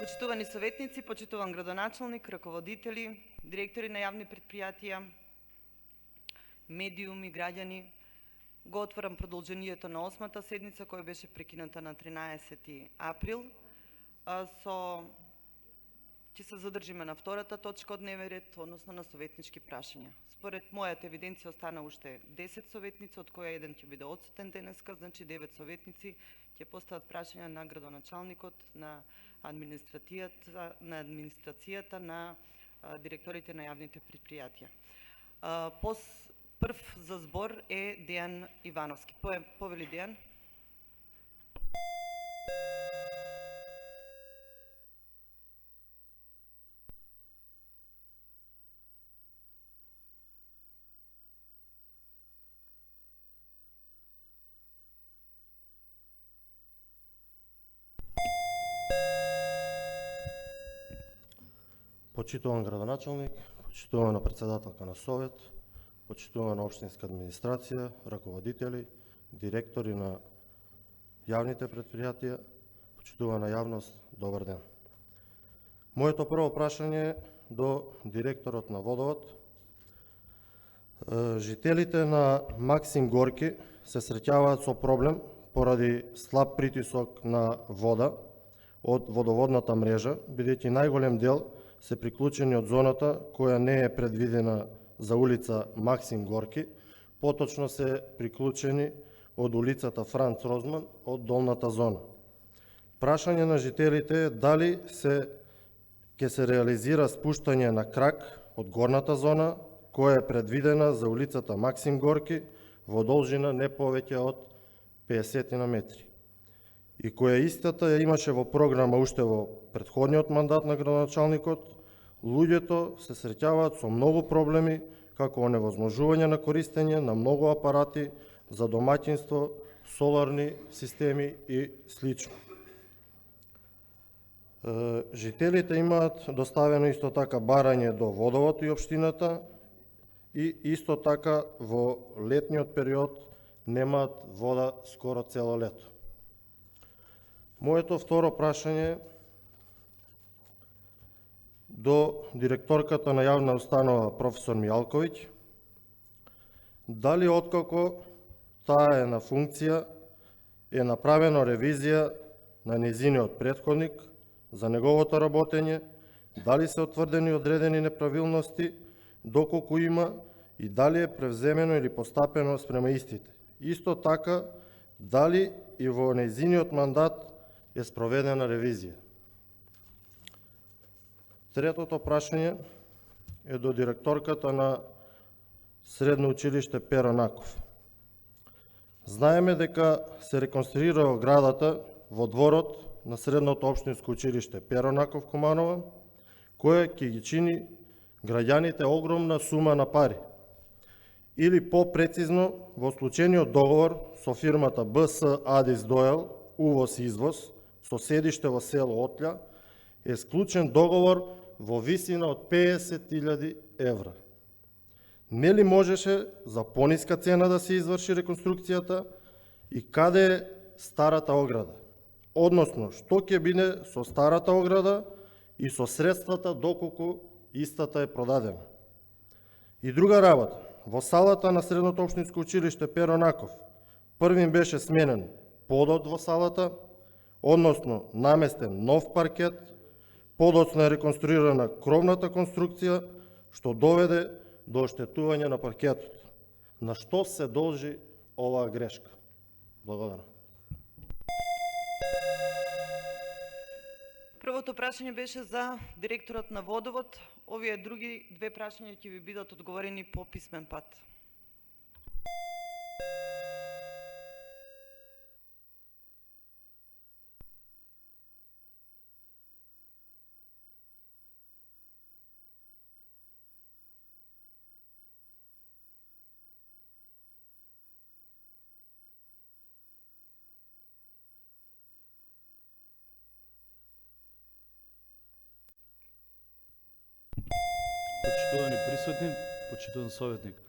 Почитувани советници, почитуван градоначалник, раководители, директори на јавни предпријатија, медиуми, граѓани, го отворам продолжението на 8-та седница која беше прекината на 13 април. Ќе се задржиме на втората точка од дневен ред, односно на советнички прашања. Според мојата евиденција остана уште 10 советници, од која еден ќе биде отсутен денеска, значи 9 советници ќе постават прашања на градоначалникот, на администрацијата, на директорите на јавните предпријатија. Прв за збор е Дејан Ивановски. Повели Дејан. Почитуван градоначалник, почитувана председателка на Совет, почитувана општинска администрација, раководители, директори на јавните предпријатија, почитувана јавност, добар ден. Моето прво прашање е до директорот на Водовод. Жителите на Максим Горки се среќаваат со проблем поради слаб притисок на вода од водоводната мрежа, бидејќи најголем дел се приклучени од зоната која не е предвидена за улица Максим Горки, поточно се приклучени од улицата Франц Розман од долната зона. Прашање на жителите е дали ќе се реализира спуштање на крак од горната зона, која е предвидена за улицата Максим Горки во должина не повеќе од 50 метри, и која истата ја имаше во програма уште во претходниот мандат на градоначалникот. Луѓето се среќаваат со многу проблеми, како оневозможување на користење на многу апарати за домаќинство, соларни системи и слично. Жителите имаат доставено исто така барање до Водовод и општината, и исто така во летниот период немаат вода скоро цело лето. Моето второ прашање до директорката на јавна установа професор Мијалковиќ. Дали откако таа е на функција е направено ревизија на нејзиниот претходник за неговото работење, дали се утврдени одредени неправилности, доколку има, и дали е превземено или постапено спрема истите. Исто така, дали и во нејзиниот мандат е спроведена ревизија. Третото прашање е до директорката на Средно училиште Перо Наков. Знаеме дека се реконструира оградата во дворот на Средното општинско училиште Перо Наков Куманова, која ќе ги чини граѓаните огромна сума на пари. Или по-прецизно, во случениот договор со фирмата БС Адис Дојел, увоз и извоз, со седиште во село Отља, е склучен договор во висина од 50.000 евра. Нели можеше за пониска цена да се изврши реконструкцијата, и каде е старата ограда? Односно, што ќе биде со старата ограда и со средствата доколку истата е продадена? И друга работа, во салата на Средното општинско училиште Перо Наков првим беше сменен подот во салата, односно наместен нов паркет, подоцна е реконструирана кровната конструкција, што доведе до оштетување на паркетот. На што се должи оваа грешка? Благодарам. Првото прашање беше за директорот на Водовод. Овие други две прашања ќе ви бидат одговорени по писмен пат. Почитувани присутни, почитуван советник.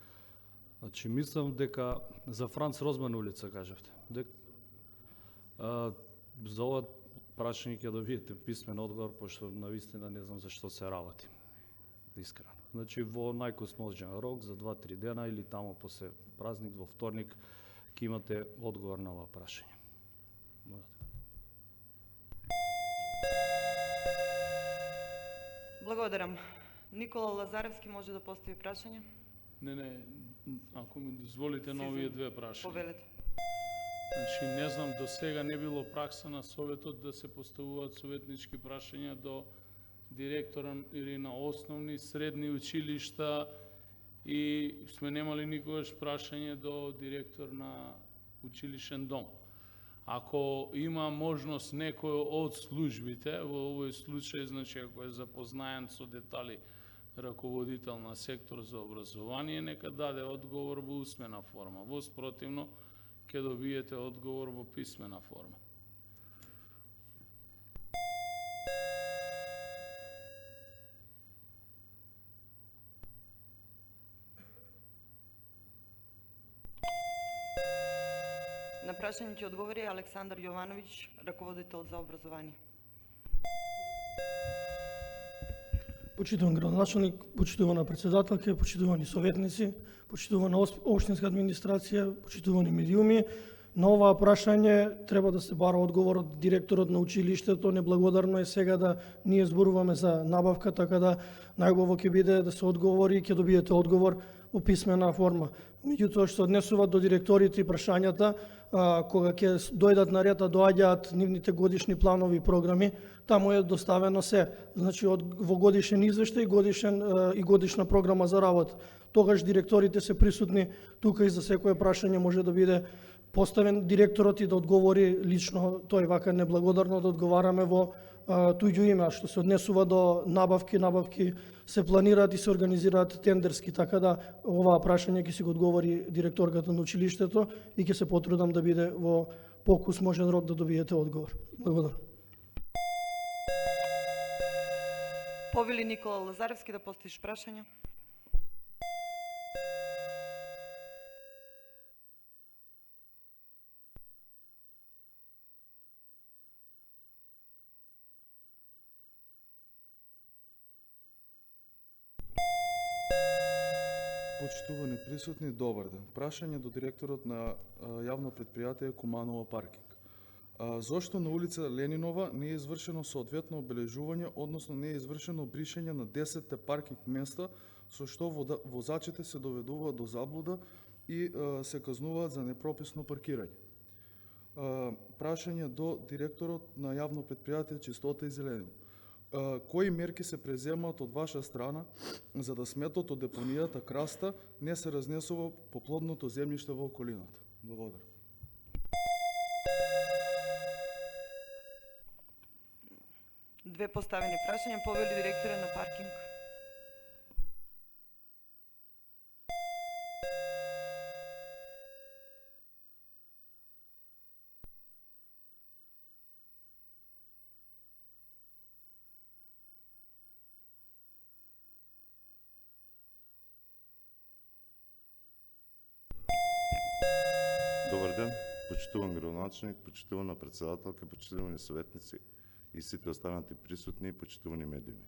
Значи, мислам дека за Франц Розман улица кажавте. За ова прашање ќе добиете писмен одговор, пошто навистина не знам за што се работи. Искрено. Значи, во најкосможен рок, за 2-3 дена или тамо после празник, во вторник, ќе имате одговор на ова прашање. Благодарам. Никола Лазаревски може да постави прашање? Не, ако ми дозволите на овие две прашања. Повелете. Значи, не знам, до сега не било пракса на Советот да се поставуваат советнички прашања до директора или на основни, средни училишта и сме немали никогаш прашање до директор на училишен дом. Ако има можност некој од службите, во овој случај, значи ако е запознаен со детали раководител на сектор за образование, нека даде одговор во усмена форма. Во спротивно, ќе добиете одговор во писмена форма. На прашање ќе одговори Александар Јовановиќ, раководител за образование. Почитуван градоначалник, почитувана председателка, почитувани советници, почитувана општинска администрација, почитувани медиуми, на оваа прашање треба да се бара одговор од директорот на училиштето. Неблагодарно е сега да ние зборуваме за набавка, така да најубаво ќе биде да се одговори и ќе добиете одговор во писмена форма. Меѓутоа, што однесува до директорите и прашањата, кога ќе дојдат на ред да доаѓаат нивните годишни планови и програми, таму е доставено се. Значи, во годишен извештај и годишна програма за работа. Тогаш директорите се присутни тука и за секое прашање може да биде поставен директорот и да одговори лично тој. Вака неблагодарно да одговараме во туѓо име. А што се однесува до набавки се планираат и се организираат тендерски, така да оваа прашање ќе си го одговори директорката на училиштето и ќе се потрудам да биде во покусможен рок да добиете одговор. Благодарам. Повели Никола Лазаревски да поставиш прашање. Почитувани присутни, добар ден. Прашање до директорот на јавно предпријатие Куманова паркинг. Зошто на улица Ленинова не е извршено соодветно обележување, односно не е извршено бришење на 10 паркинг места, со што возачите се доведуваат до заблуда и се казнуваат за непрописно паркирање? Прашање до директорот на јавно предпријатие Чистота и зелениво. Кои мерки се преземаат од ваша страна за да сметот од депонијата Краста не се разнесува по плодното земјиште во околината? Благодарам. Две поставени прашања, повели директора на паркинг. Добар ден, почитуван градоначалник, почитувана председателка, почитувани советници и сите останати присутни и почитувани медиуми.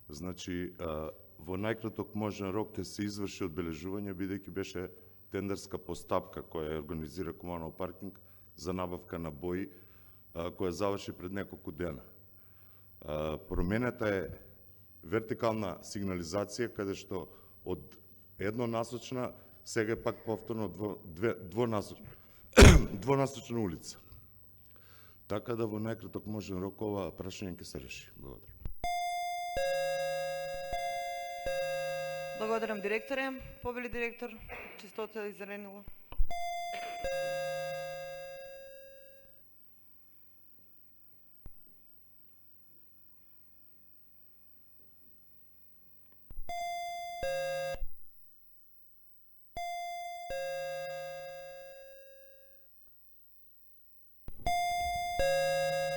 Значи, во најкраток можен рок ќе се изврши одбележување, бидејќи беше тендерска постапка која ја организира Куманов паркинг за набавка на бои, која заврши пред неколку дена. Променета е вертикална сигнализација, каде што од еднонасочна сега пак повторно двонасочна улица. Така да во најкраток можен рок ова прашање ќе се реши. Благодарам. Благодарам, директоре. Повели директор, Чистота и зелениво.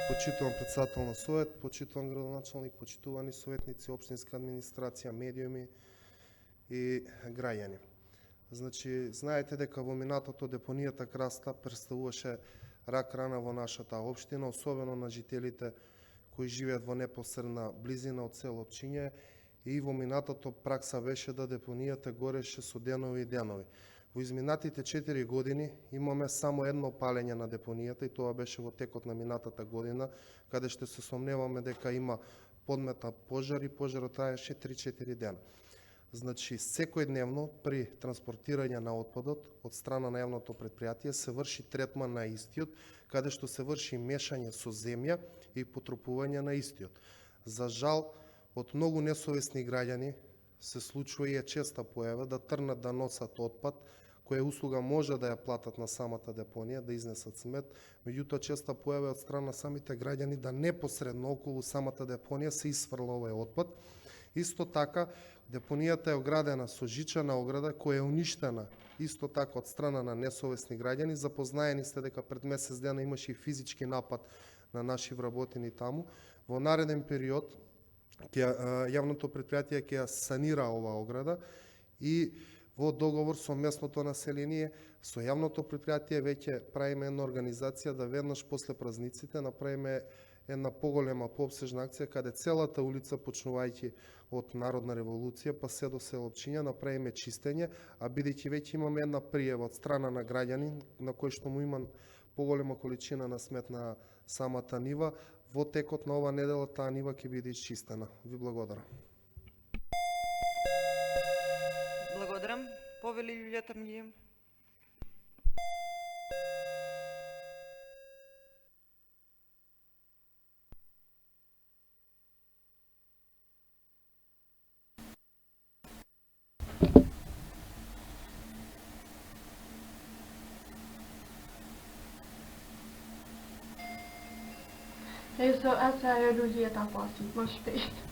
Почитуван председател на Совет, почитуван градоначалник, почитувани советници, општинска администрација, медиуми и граѓани. Значи, знаете дека во минатото депонијата Краста представуваше рак рана во нашата општина, особено на жителите кои живеат во непосредна близина од село Пчиње, и во минатото пракса беше да депонијата гореше со денови и денови. Во изминатите 4 години имаме само едно палење на депонијата и тоа беше во текот на минатата година, каде што се сомневаме дека има подмета пожар и пожарот траеше 3-4 дена. Значи, секојдневно при транспортирање на отпадот од страна на јавното предпријатие се врши третман на истиот, каде што се врши мешање со земја и потрупување на истиот. За жал, од многу несовесни граѓани се случува и е честа појава да трнат да носат отпад, која услуга може да ја платат на самата депонија, да изнесат смет, меѓутоа честа појава од страна самите граѓани да непосредно околу самата депонија се исфрла овој отпад. Исто така, депонијата е оградена со жичана ограда која е уништена исто така од страна на несовесни граѓани. Запознаени сте дека пред месец дена имаше и физички напад на наши вработени таму. Во нареден период јавното предпријатие ќе ја санира оваа ограда и во договор со местното население, со јавното предпријатие веќе правиме една организација да веднаш после празниците направиме една поголема, пообсежна акција, каде целата улица, почнувајќи од Народна револуција, па се до село Пчиња, направиме чистење, а бидејќи веќе имаме една пријава од страна на граѓанин, на кој што му има поголема количина на смет на самата нива, во текот на ова недела таа нива ќе биде исчистена. Ви благодарам. Благодарам. Повели Јулијата Милијем. Så är du jättepassivt, måste jag.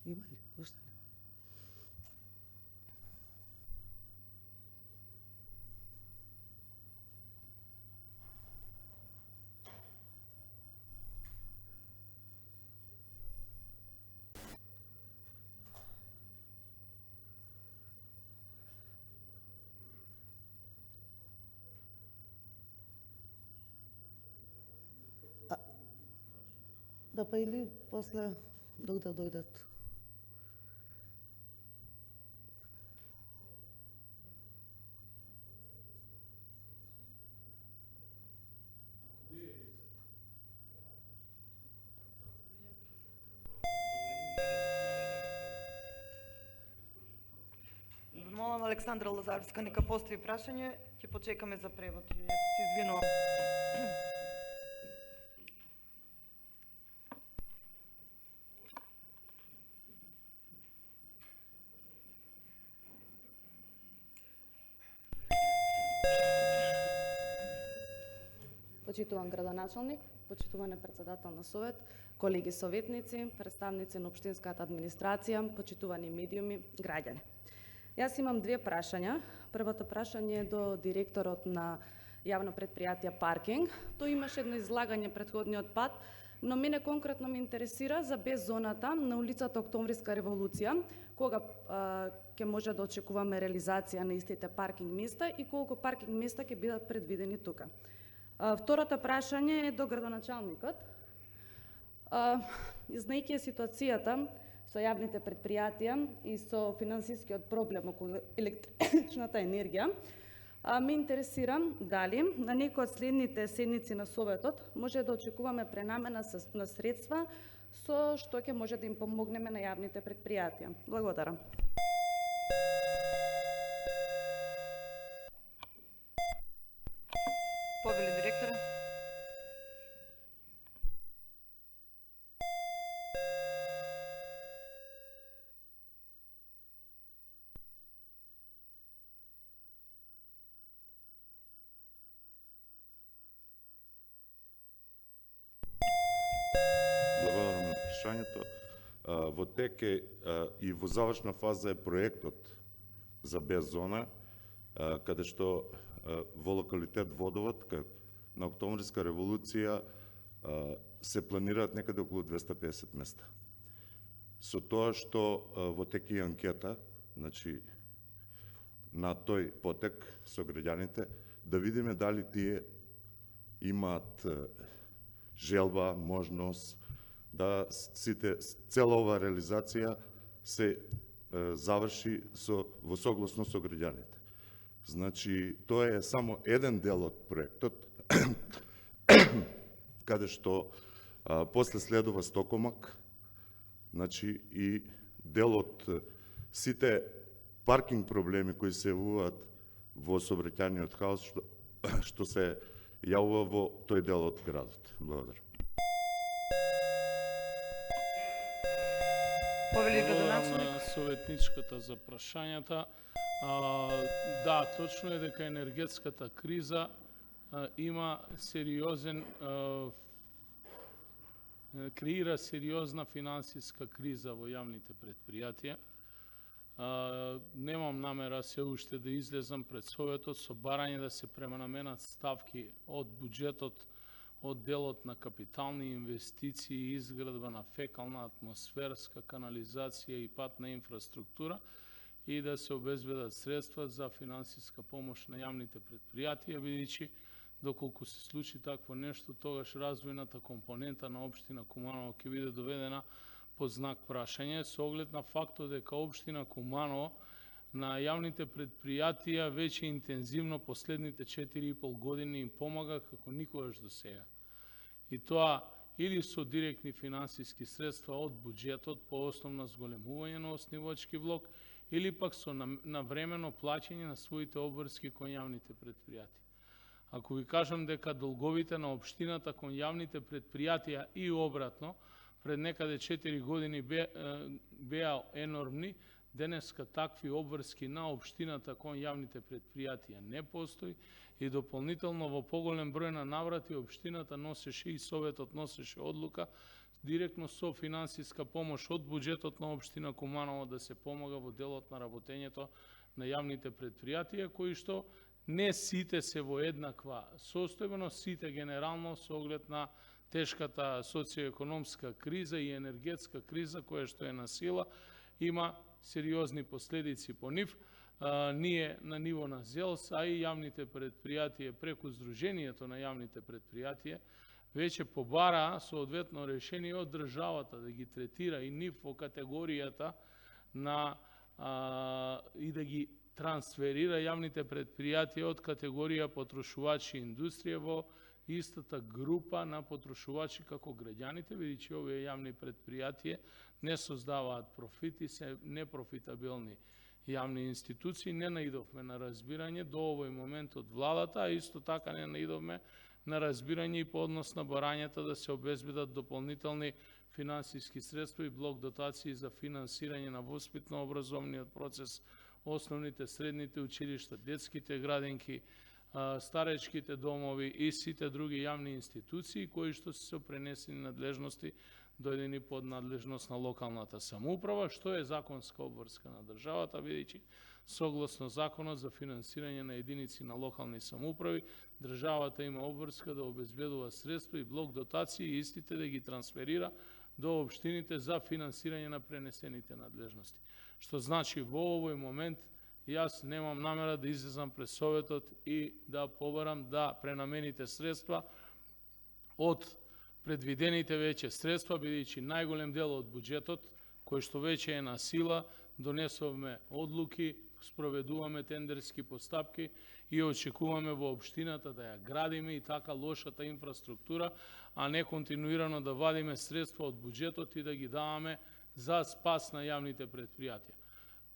Има ли? Уште не. Да, па или после док да дојдат. Молам Александра Лазарска, нека постави прашање, ќе почекаме за превод. Се извинувам. Почитуван градоначалник, почитуване председател на совет, колеги советници, представници на општинската администрација, почитувани медиуми, граѓани. Јас имам две прашања. Првото прашање е до директорот на јавно предпријатие Паркинг. Тој имаше едно излагање претходниот пат, но мене конкретно ме интересира за беззоната на улицата Октомвриска револуција, кога ќе може да очекуваме реализација на истите паркинг места и колку паркинг места ќе бидат предвидени тука. Второто прашање е до градоначалникот. Знаејќи ситуацијата со јавните предпријатија и со финансискиот проблем околу електричната енергија, Ме интересира дали на некој од следните седници на Советот може да очекуваме пренамена на средства со што ќе може да им помогнеме на јавните предпријатија. Благодарам. Повели директора. Благодарам на прашањето. Во тек е и во завршна фаза е проектот за Б-зона, каде што во локалитет Водовод, на Октомвриска револуција, се планираат некаде околу 250 места. Со тоа што во тек е анкета, значи на тој потек со граѓаните, да видиме дали тие имаат желба, можност да цела оваа реализација се заврши во согласно со граѓаните. Значи, тоа е само еден дел од проектот, каде што после следува Стокомак, значи и дел од сите паркинг проблеми кои се јавуваат во сообраќајниот хаос што се јавува во тој дел од градот. Благодарам. Повели Благодарам градоначелник. на советничката за прашањата. Да, точно е дека енергетската криза има сериозен креира сериозна финансиска криза во јавните предпријатија. Немам намера се уште да излезам пред Советот со барање да се пренаменат ставки од буџетот, од делот на капитални инвестиции и изградба на фекална, атмосферска, канализација и патна инфраструктура и да се обезбедат средства за финансиска помош на јавните предпријатија, бидејќи доколку се случи такво нешто, тогаш развојната компонента на општина Куманово ќе биде доведена под знак прашање, со оглед на фактот дека општина Куманово на јавните предпријатија веќе интензивно последните 4,5 години им помага како никогаш до сега. И тоа или со директни финансиски средства од буџетот по основ на зголемување на оснивачки влог, или пак со навремено плаќање на своите обврски кон јавните предпријатија. Ако ви кажам дека долговите на општината кон јавните предпријатија и обратно, пред некаде 4 години беа енормни, денеска такви обврски на општината кон јавните предпријатија не постои и дополнително во поголем број на наврати општината носеше и Советот носеше одлука директно со финансиска помош од буџетот на општина Куманово да се помага во делот на работењето на јавните предпријатија, кои што не сите се во еднаква состојба, сите генерално со оглед на тешката социоекономска криза и енергетска криза која што е на сила, има сериозни последици по нив. Ние на ниво на ЗЕЛС, а и јавните предпријатија преку Сдруженијето на јавните предпријатија, веќе побараа соодветно решение од државата да ги третира и нив во категоријата на и да ги трансферира јавните предпријатија од категорија потрошувачи и индустрија во истата група на потрошувачи како граѓаните, бидејќи овие јавни предпријатија не создаваат профити, се непрофитабилни јавни институции. Не наидовме на разбирање до овој момент од владата, а исто така не наидовме на разбирање и по однос на барањата да се обезбедат дополнителни финансиски средства и блок дотации за финансирање на воспитно-образовниот процес, основните, средните училишта, детските градинки, старечките домови и сите други јавни институции кои што се пренесени надлежности дојдени под надлежност на локалната самоуправа, што е законска обврска на државата, бидејќи согласно законот за финансирање на единици на локални самоуправи, државата има обврска да обезбедува средства и блок дотации и истите да ги трансферира до општините за финансирање на пренесените надлежности. Што значи во овој момент јас немам намера да излезам пред Советот и да побарам да пренамените средства од предвидените веќе средства, бидејќи најголем дел од буџетот, кој што веќе е на сила, донесовме одлуки спроведуваме тендерски постапки и очекуваме во општината да ја градиме и така лошата инфраструктура, а не континуирано да вадиме средства од буџетот и да ги даваме за спас на јавните предпријатија.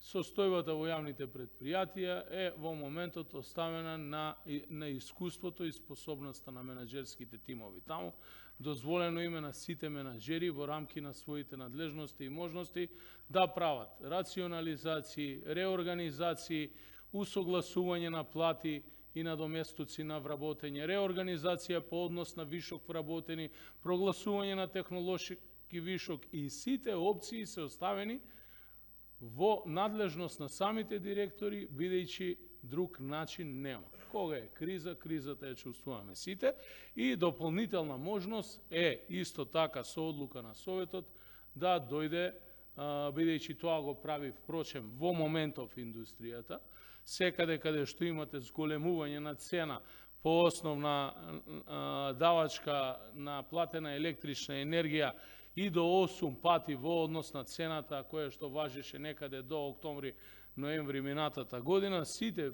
Состојбата во јавните предпријатија е во моментот оставена на искуството и способноста на менаџерските тимови. Таму дозволено име на сите менаџери во рамки на своите надлежности и можности да прават рационализации, реорганизации, усогласување на плати и на доместоци на вработење, реорганизација по однос на вишок вработени, прогласување на технолошки вишок и сите опции се оставени во надлежност на самите директори, бидејќи друг начин нема. Кога е криза, кризата ја чувствуваме сите и дополнителна можност е исто така со одлука на Советот да дојде, бидејќи тоа го прави впрочем во моментов индустријата, секаде каде што имате зголемување на цена по основ на давачка на платена електрична енергија и до 8 пати во однос на цената која што важеше некаде до октомври-ноември минатата година, сите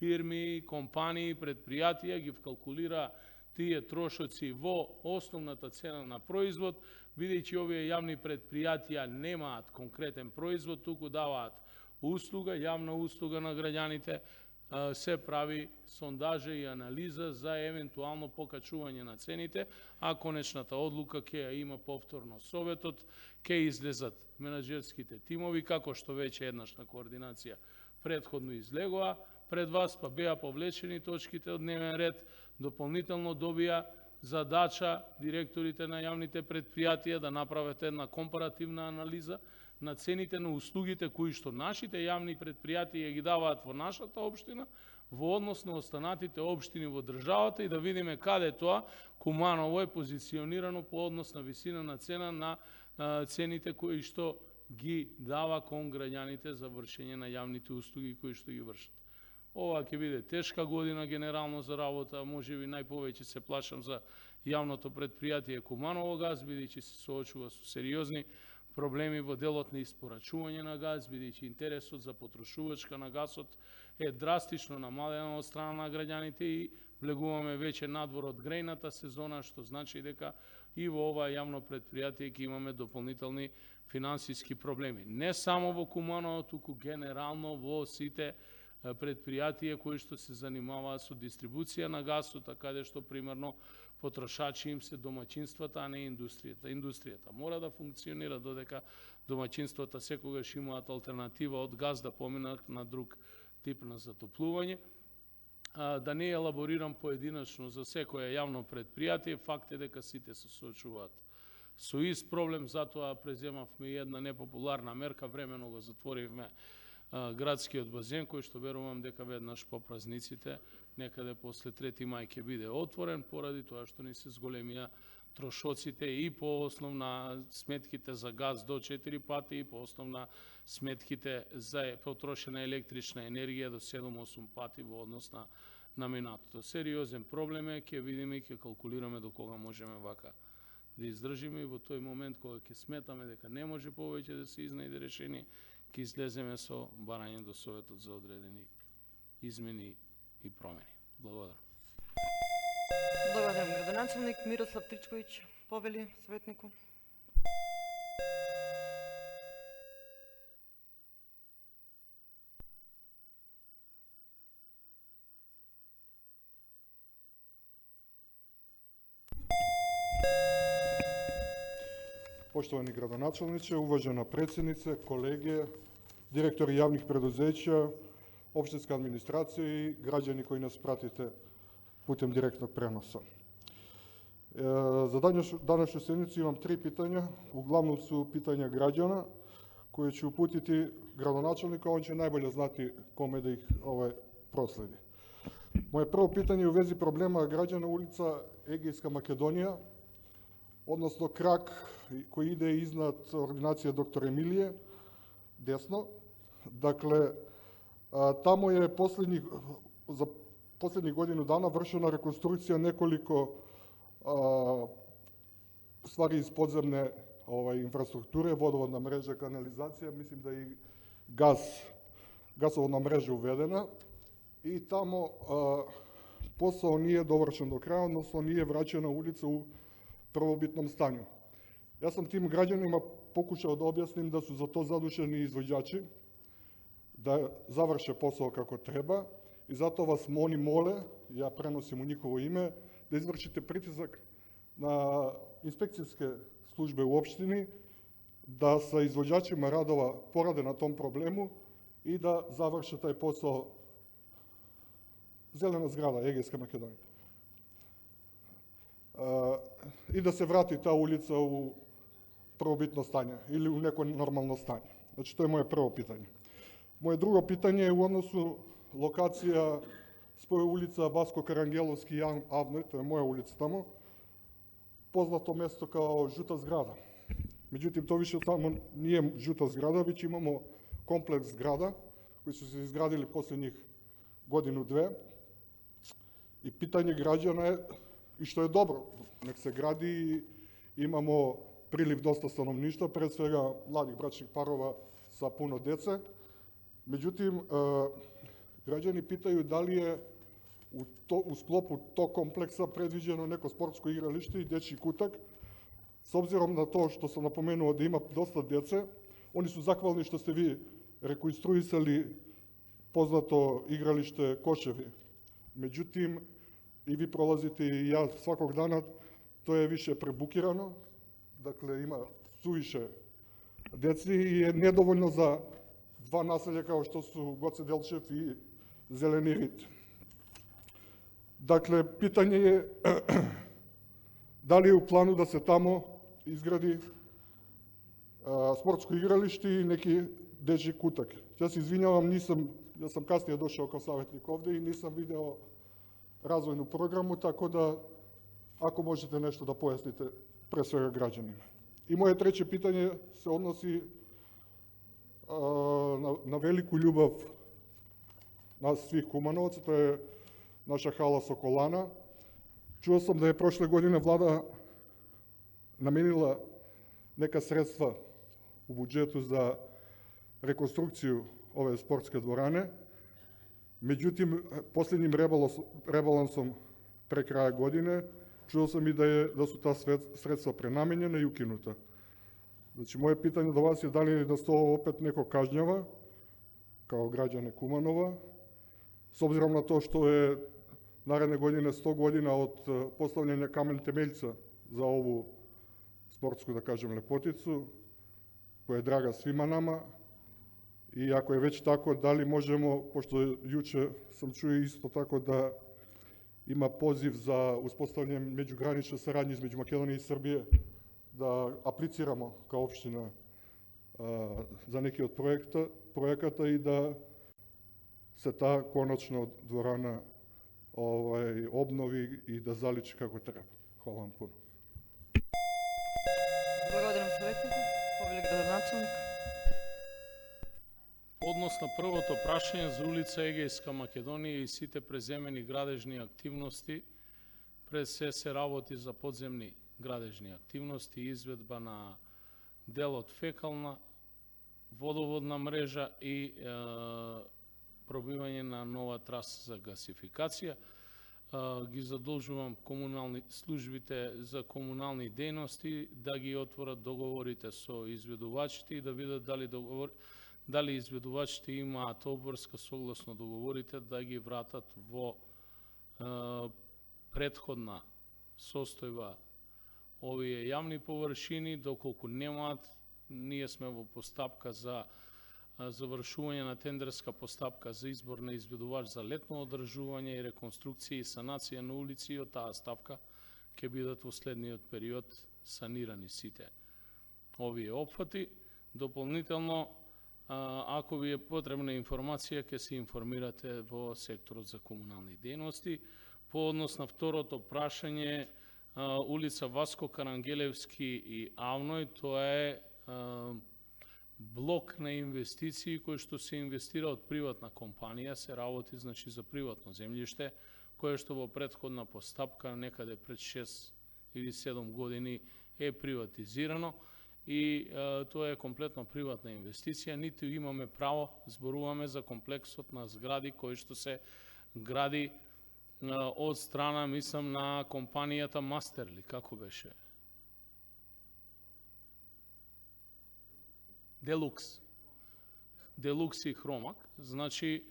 фирми, компании, предпријатија ги вкалкулира тие трошоци во основната цена на производ, бидејќи овие јавни предпријатија немаат конкретен производ, туку даваат услуга, јавна услуга на граѓаните, се прави сондажа и анализа за евентуално покачување на цените, а конечната одлука ќе ја има повторно Советот, ќе излезат менаџерските тимови, како што веќе еднаш на координација предходно излегоа пред вас, па беа повлечени точките од дневен ред, дополнително добија задача директорите на јавните предпријатија да направат една компаративна анализа на цените на услугите кои што нашите јавни предпријатија ги даваат во нашата општина, во однос на останатите општини во државата и да видиме каде тоа Куманово е позиционирано по однос на висина на цена на цените кои што ги дава кон граѓаните за вршење на јавните услуги кои што ги вршат. Ова ќе биде тешка година генерално за работа, можеби најповеќе се плашам за јавното предпријатие Куманово газ, бидејќи се соочува со сериозни проблеми во делот на испорачување на газ, бидејќи интересот за потрошувачка на газот е драстично намален од страна на граѓаните и влегуваме веќе надвор од грејната сезона, што значи дека и во ова јавно предпријатие ќе имаме дополнителни финансиски проблеми. Не само во Куманово, туку генерално во сите предпријатија кои што се занимаваат со дистрибуција на гасот, каде што примерно потрошачи им се домаќинствата, а не индустријата. Индустријата мора да функционира додека домаќинствата секогаш имаат алтернатива од газ да поминат на друг тип на затоплување. Да не елаборирам поединачно за секое јавно предпријатие, факт е дека сите се соочуваат со ист проблем, затоа преземавме една непопуларна мерка, времено го затворивме градскиот базен, кој што верувам дека веднаш по празниците, некаде после 3 мај ќе биде отворен, поради тоа што ни се зголемија трошоците и по основ на сметките за газ до 4 пати и по основ на сметките за потрошена електрична енергија до 7-8 пати во однос на минатото. Сериозен проблем е, ќе видиме и ќе калкулираме до кога можеме вака да издржиме и во тој момент кога ќе сметаме дека не може повеќе да се изнајде решение, ќе излеземе со барање до Советот за одредени измени и промени. Благодарам. Благодарам, градоначелник Мирослав Тричковиќ, повели советнику. Поштовани градоначелниче, уважена председнице, колеги, директори јавних предузеќа, општинска администрација и граѓани кои нас пратите путем директnog преноса. За данашњу седницу имам 3 питања, углавно су питања граѓана, кои ќе упутити градоначелника, он ќе најболje знати коме да их проследи. Моје прво питање у вези проблема граѓана улица Егејска Македонија, односно крак кој иде изнад ординација доктор Емилије, десно. Дакле, тамо е за последни годину дана вршена реконструкција неколико ствари из подземне инфраструктуре, водоводна мрежа, канализација, мислим да и газ гасоводна мрежа уведена и тамо посao nije dovršen do kraja, odnosno nije vraćena ulica u prvobitnom stanju. Ja sam tim građanima pokušao da objasnim da su za to zaduženi izvođači, da završe posao kako treba i zato vas oni mole, ja prenosim u njihovo ime, da izvršite pritisak na inspekcijske službe u opštini, da sa izvođačima radova porade na tom problemu i da završe taj posao. Zelena zgrada, Egejska Makedonija. I da se vrati ta ulica u prvobitno stanje ili u neko normalno stanje. Znači, to je moje prvo pitanje. Moje drugo pitanje je u odnosu lokacija spoje ulica Vasko Karangelovski i Avnoj, to je moja ulica tamo, poznato mesto kao žuta zgrada. Međutim, to više tamo nije žuta zgrada, već imamo kompleks zgrada koji su se izgradili posljednjih godinu, dve. I pitanje građana je, i što je dobro, nek se gradi i imamo priliv dosta stanovništva, pre svega mladih bračnih parova sa puno dece. Međutim, građani pitaju da li je u sklopu tog kompleksa predviđeno neko sportsko igralište i dečji kutak. S obzirom na to što sam napomenuo da ima dosta dece, oni su zahvalni što ste vi rekonstruisali poznato igralište Koševi. Međutim, i vi prolazite i ja svakog dana, to je više prebukirano, dakle ima suviše deci i je nedovoljno za dva naselja kao što su Goce Delčev i Zeleni Rit. Dakle, pitanje je da li je u planu da se tamo izgradi sportsko igralište i neki dečji kutak. Ja se izvinjavam, ja sam kasnije došao kao savjetnik ovde i nisam video razvojnu programu, tako da ako možete nešto da pojasnite pre svega građanima. I moje treće pitanje se odnosi na veliku ljubav nas svih Kumanovaca, to je naša hala Sokolana. Čuo sam da je prošle godine vlada namenila neka sredstva u budžetu za rekonstrukciju ove sportske dvorane. Međutim, posljednjim rebalansom pre kraja godine čuo sam i da su ta sredstva prenamenjena i ukinuta. Znači, moje pitanje do vas je da li nas to opet neko kažnjava, kao građane Kumanova, s obzirom na to što je naredne godine 100 godina od postavljanja kamen temeljca za ovu sportsku, da kažem, lepoticu, koja je draga svima nama. I ako je već tako, da li možemo, pošto juče sam čuo isto tako da ima poziv za uspostavljanje međugranične saradnje između Makedonije i Srbije, da apliciramo kao opština za neki od projekata i da se ta konačno dvorana obnovi i da zaliči kako treba. Hvala vam puno. Благодарам советнику. Повелик градоначалник. Однос на првото прашање за улица Егејска Македонија и сите преземени градежни активности, пред се работи за подземни градежни активности, изведба на дел од фекална водоводна мрежа и пробивање на нова траса за гасификација. Ги задолжувам службите за комунални дејности да ги отворат договорите со изведувачите и да видат дали изведувачите имаат обврска согласно договорите да ги вратат во предходна состојба овие јавни површини. Доколку немаат, ние сме во постапка за завршување на тендерска постапка за избор на изведувач за летно одржување и реконструкција и санација на улици, и од таа ставка ќе бидат во следниот период санирани сите овие опфати. Дополнително, ако ви е потребна информација, ќе се информирате во секторот за комунални дејности. По однос на второто прашање, улица Васко Карангелевски и Авној, тоа е блок на инвестиции кој што се инвестира од приватна компанија, се работи значи за приватно земјиште, кое што во претходна постапка некаде пред 6 или 7 години е приватизирано и тоа е комплетно приватна инвестиција, ниту имаме право, зборуваме за комплексот на згради кои што се гради од страна, мислам, на компанијата Мастерли, како беше? Делукс и Хромак, значи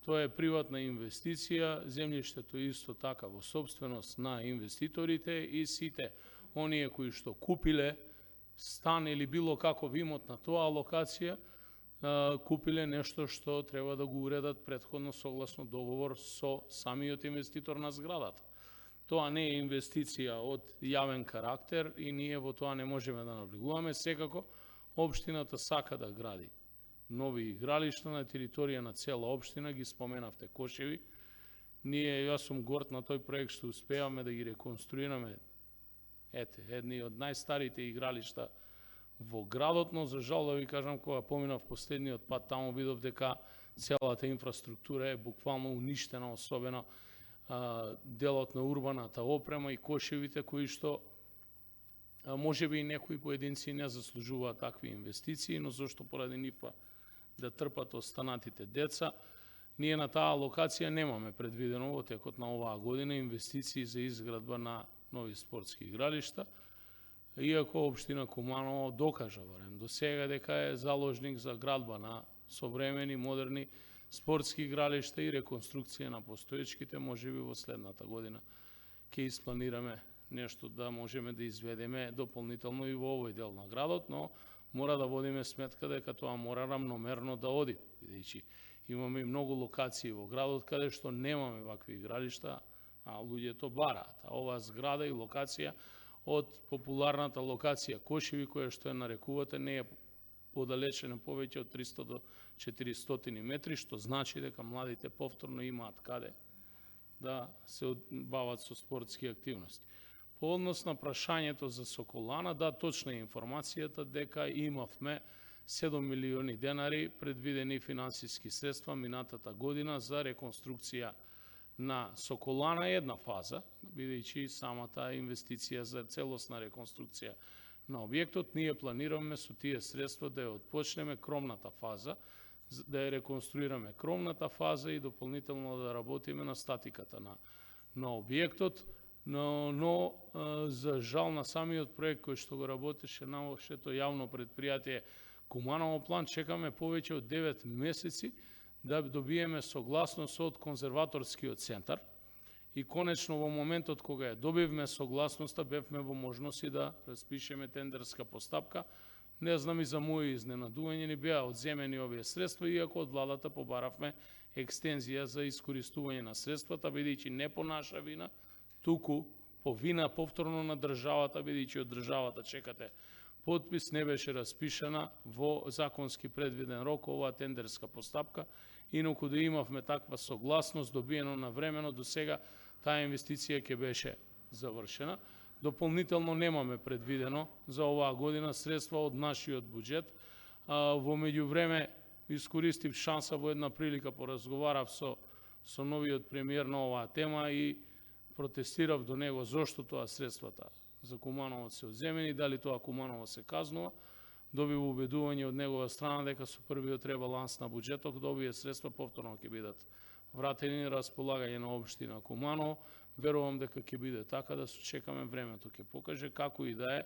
тоа е приватна инвестиција, земјиштето исто така во собственост на инвеститорите и сите оние кои што купиле стан или било каков имот на тоа локација, купиле нешто што треба да го уредат предходно согласно договор со самиот инвеститор на зградата. Тоа не е инвестиција од јавен карактер и ние во тоа не можеме да навлегуваме. Секако, општината сака да гради нови игралишта на територија на цела општина, ги споменавте Кошеви. Јас сум горд на тој проект што успеавме да ги реконструираме. Едни од најстарите игралишта во градот, но за жал да ви кажам, кога поминав последниот пат таму, видов дека целата инфраструктура е буквално уништена, особено делот на урбаната опрема и кошевите кои што можеби и некои поединци не заслужуваат такви инвестиции, но зашто поради нив да трпат останатите деца. Ние на таа локација немаме предвидено во текот на оваа година инвестиции за изградба на нови спортски игралишта, иако општина Куманово докажа барем до сега дека е заложник за градба на современи, модерни спортски игралишта и реконструкција на постоечките, можеби во следната година ќе испланираме нешто да можеме да изведеме дополнително и во овој дел на градот, но мора да водиме сметка дека тоа мора рамномерно да оди, бидејќи имаме и многу локации во градот каде што немаме вакви игралишта, а луѓето бараат. А оваа зграда и локација од популарната локација Кошеви, која што е нарекувате, не е подалечена повеќе од 300 до 400 метри, што значи дека младите повторно имаат каде да се бават со спортски активности. По однос на прашањето за Соколана, да, точна е информацијата дека имавме 7 милиони денари предвидени финансиски средства минатата година за реконструкција на Соколана, една фаза, бидејќи самата инвестиција за целосна реконструкција на објектот, ние планираме со тие средства да ја отпочнеме кромната фаза, да ја реконструираме кромната фаза и дополнително да работиме на статиката на објектот, но за жал на самиот проект кој што го работеше на општето јавно предпријатие Куманово план, чекаме повеќе од 9 месеци да добиеме согласност од конзерваторскиот центар и конечно во моментот кога ја добивме согласноста бевме во можност и да распишеме тендерска постапка. Не знам и за моје изненадување ни беа одземени овие средства, иако од владата побаравме екстензија за искористување на средствата, бидејќи не по наша вина, туку по вина повторно на државата, бидејќи од државата чекате подпис, не беше распишана во законски предвиден рок оваа тендерска постапка, инаку да имавме таква согласност добиено на времено, до сега таа инвестиција ќе беше завршена. Дополнително немаме предвидено за оваа година средства од нашиот буџет. Во меѓувреме искористив шанса во една прилика, поразговарав со новиот премиер на оваа тема и протестирав до него зошто тоа средствата за Куманово се одземени, дали тоа Куманово се казнува. Добив убедување од негова страна дека со првиот ребаланс на буџетот да овие средства повторно ќе бидат вратени на располагање на општина Куманово. Верувам дека ќе биде така, да се чекаме, времето ќе покаже. Како и да е,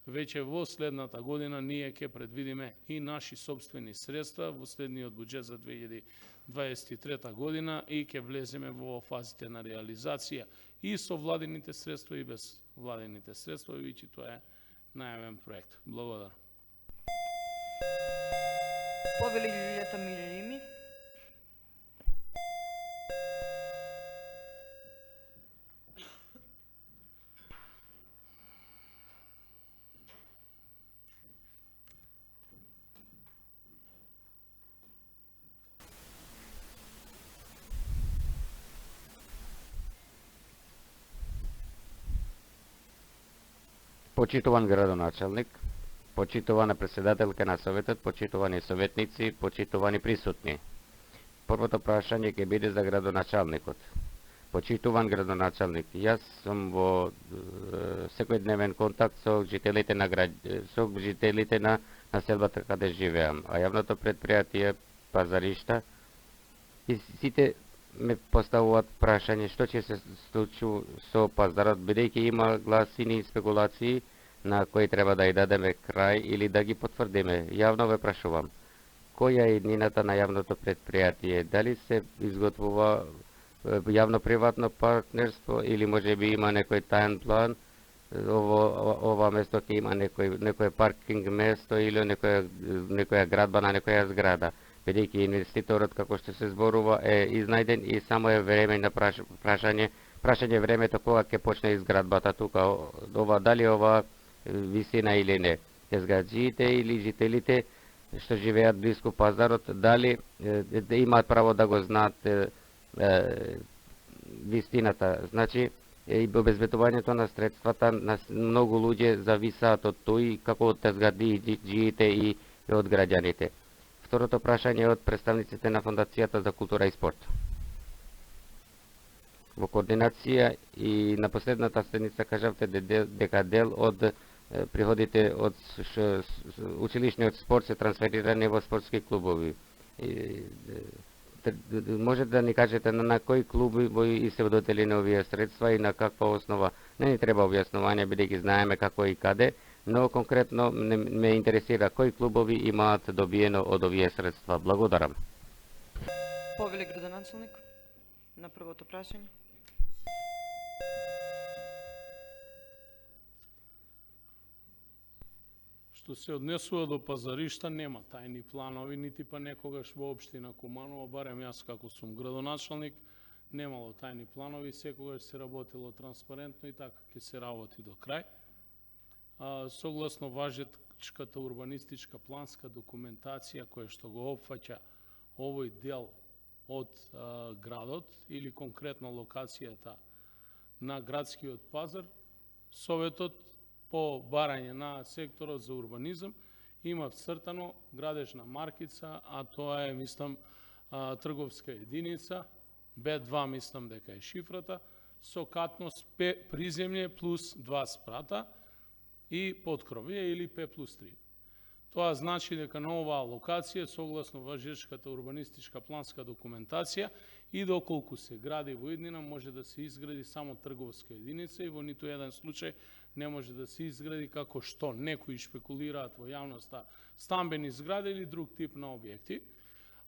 веќе во следната година ние ќе предвидиме и наши собствени средства во следниот буџет за 2023 година и ќе влеземе во фазите на реализација и со владините средства и без владините средства, и тоа е најавен проект. Благодарам. Повели Лилјата Милими. Почитуван градоначалник, почитувана председателка на Советот, почитувани советници, почитувани присутни. Првото прашање ќе биде за градоначалникот. Почитуван градоначалник, јас сум во секојдневен контакт со жителите на населбата каде живеам, а јавното предпријатие Пазаришта и сите ме поставуваат прашање што ќе се случи со пазарот, бидејќи има гласини и спекулации на кои треба да ја дадеме крај или да ги потврдиме. Јавно ве прашувам, која е иднината на јавното предпријатие? Дали се изготвува јавно-приватно партнерство или може би има некој таен план? Ова место ќе има некој паркинг место или некоја градба на некоја зграда, бидејќи инвеститорот, како што се зборува, е изнајден и само е време на прашање времето кога ќе почне изградбата тука. Дали ова висина или не. Езгаджиите или жителите што живеат близко пазарот, дали имаат право да го знаат вистината. Значи, и обезбедувањето на средствата на многу луѓе зависаат од тој, како од езгаджиите и од граѓаните. Второто прашање е од представниците на Фондацијата за култура и спорт. Во координација и на последната седница кажавте дека дел од приходите од училишниот спорт се трансферирани во спортски клубови. Може да ни кажете на кои клубови и се доделени овие средства и на каква основа? Не ни треба објаснување, бидејќи знаеме како и каде, но конкретно ме интересира кои клубови имаат добиено од овие средства. Благодарам. Повели градоначалник на првото прашање. Што се однесува до Пазаришта, нема тајни планови, нити па некогаш во општина Куманово, барем јас како сум градоначалник, немало тајни планови, секогаш се работело транспарентно и така ќе се работи до крај. Согласно важечката урбанистичка планска документација која што го опфаќа овој дел од градот или конкретно локацијата на градскиот пазар, Советот по барање на секторот за урбанизам има вцртано градежна маркица, а тоа е, мислам, трговска единица, Б2, мислам дека е шифрата, со катност П приземје плюс 2 спрата и подкровје или П+3. Тоа значи дека на оваа локација, согласно важечката урбанистичка планска документација, и доколку се гради во иднина, може да се изгради само трговска единица и во ниту еден случај не може да се изгради како што некои шпекулираат во јавноста стамбени згради или друг тип на објекти.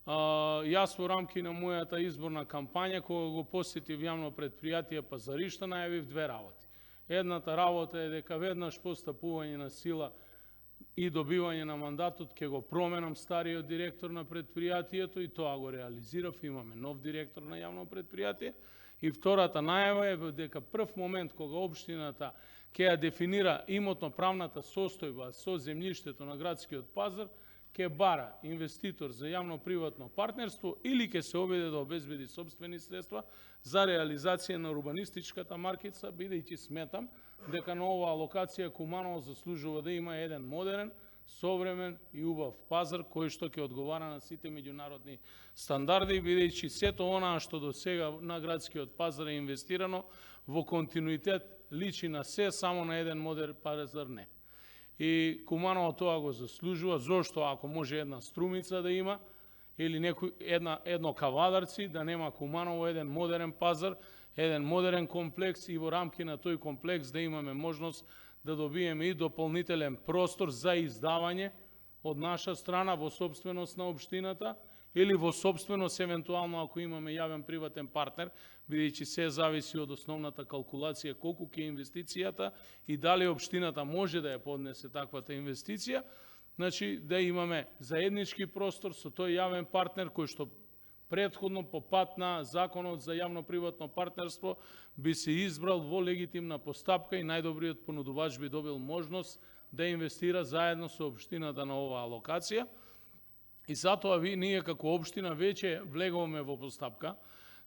Јас во рамки на мојата изборна кампања, кога го посетив јавно предпријатие Пазаришта, најавив две работи. Едната работа е дека веднаш по стапување на сила и добивање на мандатот ќе го променам стариот директор на предпријатието и тоа го реализирав, имаме нов директор на јавно предпријатие. И втората најава е дека прв момент кога општината ќе ја дефинира имотно-правната состојба со земјиштето на градскиот пазар, ќе бара инвеститор за јавно-приватно партнерство или ќе се обиде да обезбеди собствени средства за реализација на урбанистичката маркица, бидејќи сметам дека на оваа локација Куманово заслужува да има еден модерен, современ и убав пазар кој што ќе одговара на сите меѓународни стандарди, бидејќи сето онаа што до сега на градскиот пазар е инвестирано во континуитет личи на се, само на еден модерен пазар не. И Куманово тоа го заслужува, зошто ако може една Струмица да има, или едно Кавадарци, да нема Куманово еден модерен пазар, еден модерен комплекс и во рамки на тој комплекс да имаме можност да добиеме и дополнителен простор за издавање од наша страна во собственост на општината или во собственост евентуално ако имаме јавен приватен партнер, бидејќи се зависи од основната калкулација колку ќе инвестицијата и дали општината може да ја поднесе таквата инвестиција, значи да имаме заеднички простор со тој јавен партнер кој што претходно по пат на Законот за јавно-приватно партнерство би се избрал во легитимна постапка и најдобриот понудувач би добил можност да инвестира заедно со општината на оваа локација. И затоа ние како општина веќе влегуваме во постапка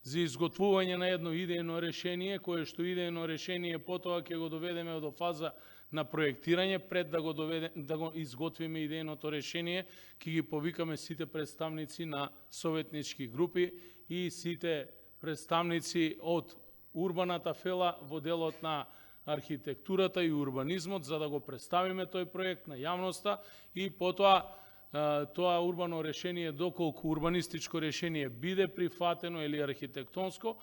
за изготвување на едно идејно решение, кое што идејно решение потоа ќе го доведеме до фаза на проектирање, пред да го изготвиме идејното решение, ќе ги повикаме сите представници на советнички групи и сите представници од урбаната фела во делот на архитектурата и урбанизмот, за да го представиме тој проект на јавноста и потоа тоа урбано решение, доколку урбанистичко решение биде прифатено или архитектонско,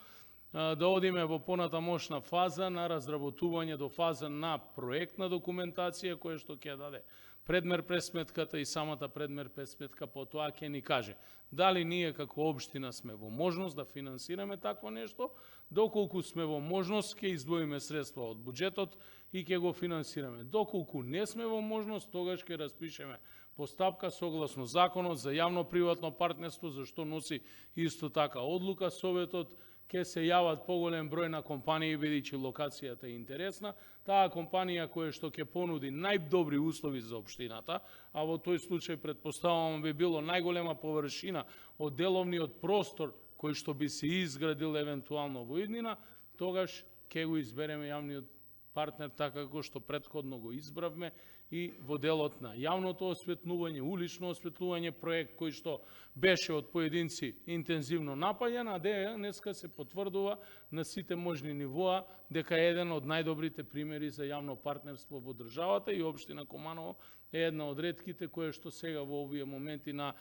да одиме во понатамошна фаза на разработување до фаза на проектна документација, која што ќе даде предмер пресметката и самата предмер пресметка потоа ќе ни каже дали ние како општина сме во можност да финансираме такво нешто, доколку сме во можност ќе издвоиме средства од буџетот и ќе го финансираме. Доколку не сме во можност, тогаш ќе распишеме постапка согласно законот за јавно-приватно партнерство, за што носи исто така одлука советот, ќе се јават поголем број на компании, бидејќи локацијата е интересна. Таа компанија која што ќе понуди најдобри услови за општината, а во тој случај претпоставувам би било најголема површина од деловниот простор кој што би се изградил евентуално во иднина, тогаш ќе го избереме јавниот партнер така како што претходно го избравме и во делот на јавното осветлување, улично осветлување, проект кој што беше од поединци интензивно напаѓан, а денеска се потврдува на сите можни нивоа дека е еден од најдобрите примери за јавно партнерство во државата и општина Куманово е една од ретките која што сега во овие моменти на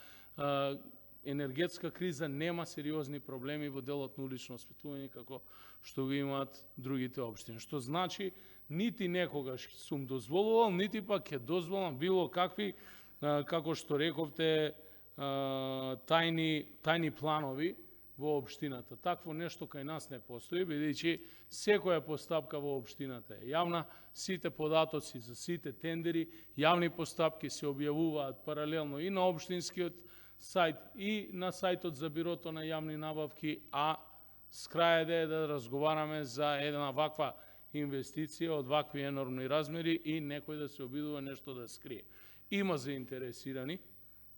енергетска криза нема сериозни проблеми во делот на улично осветлување како што го имаат другите општини. Што значи, нити некогаш сум дозволувал, нити пак ќе дозволам било какви, како што рековте, тајни планови во општината. Такво нешто кај нас не постои, бидејќи секоја постапка во општината е јавна, сите податоци за сите тендери, јавни постапки се објавуваат паралелно и на општинскиот сајт и на сајтот за бирото на јавни набавки, а скрајде е да разговараме за една ваква инвестиција од вакви енормни размери и некој да се обидува нешто да скрие. Има заинтересирани,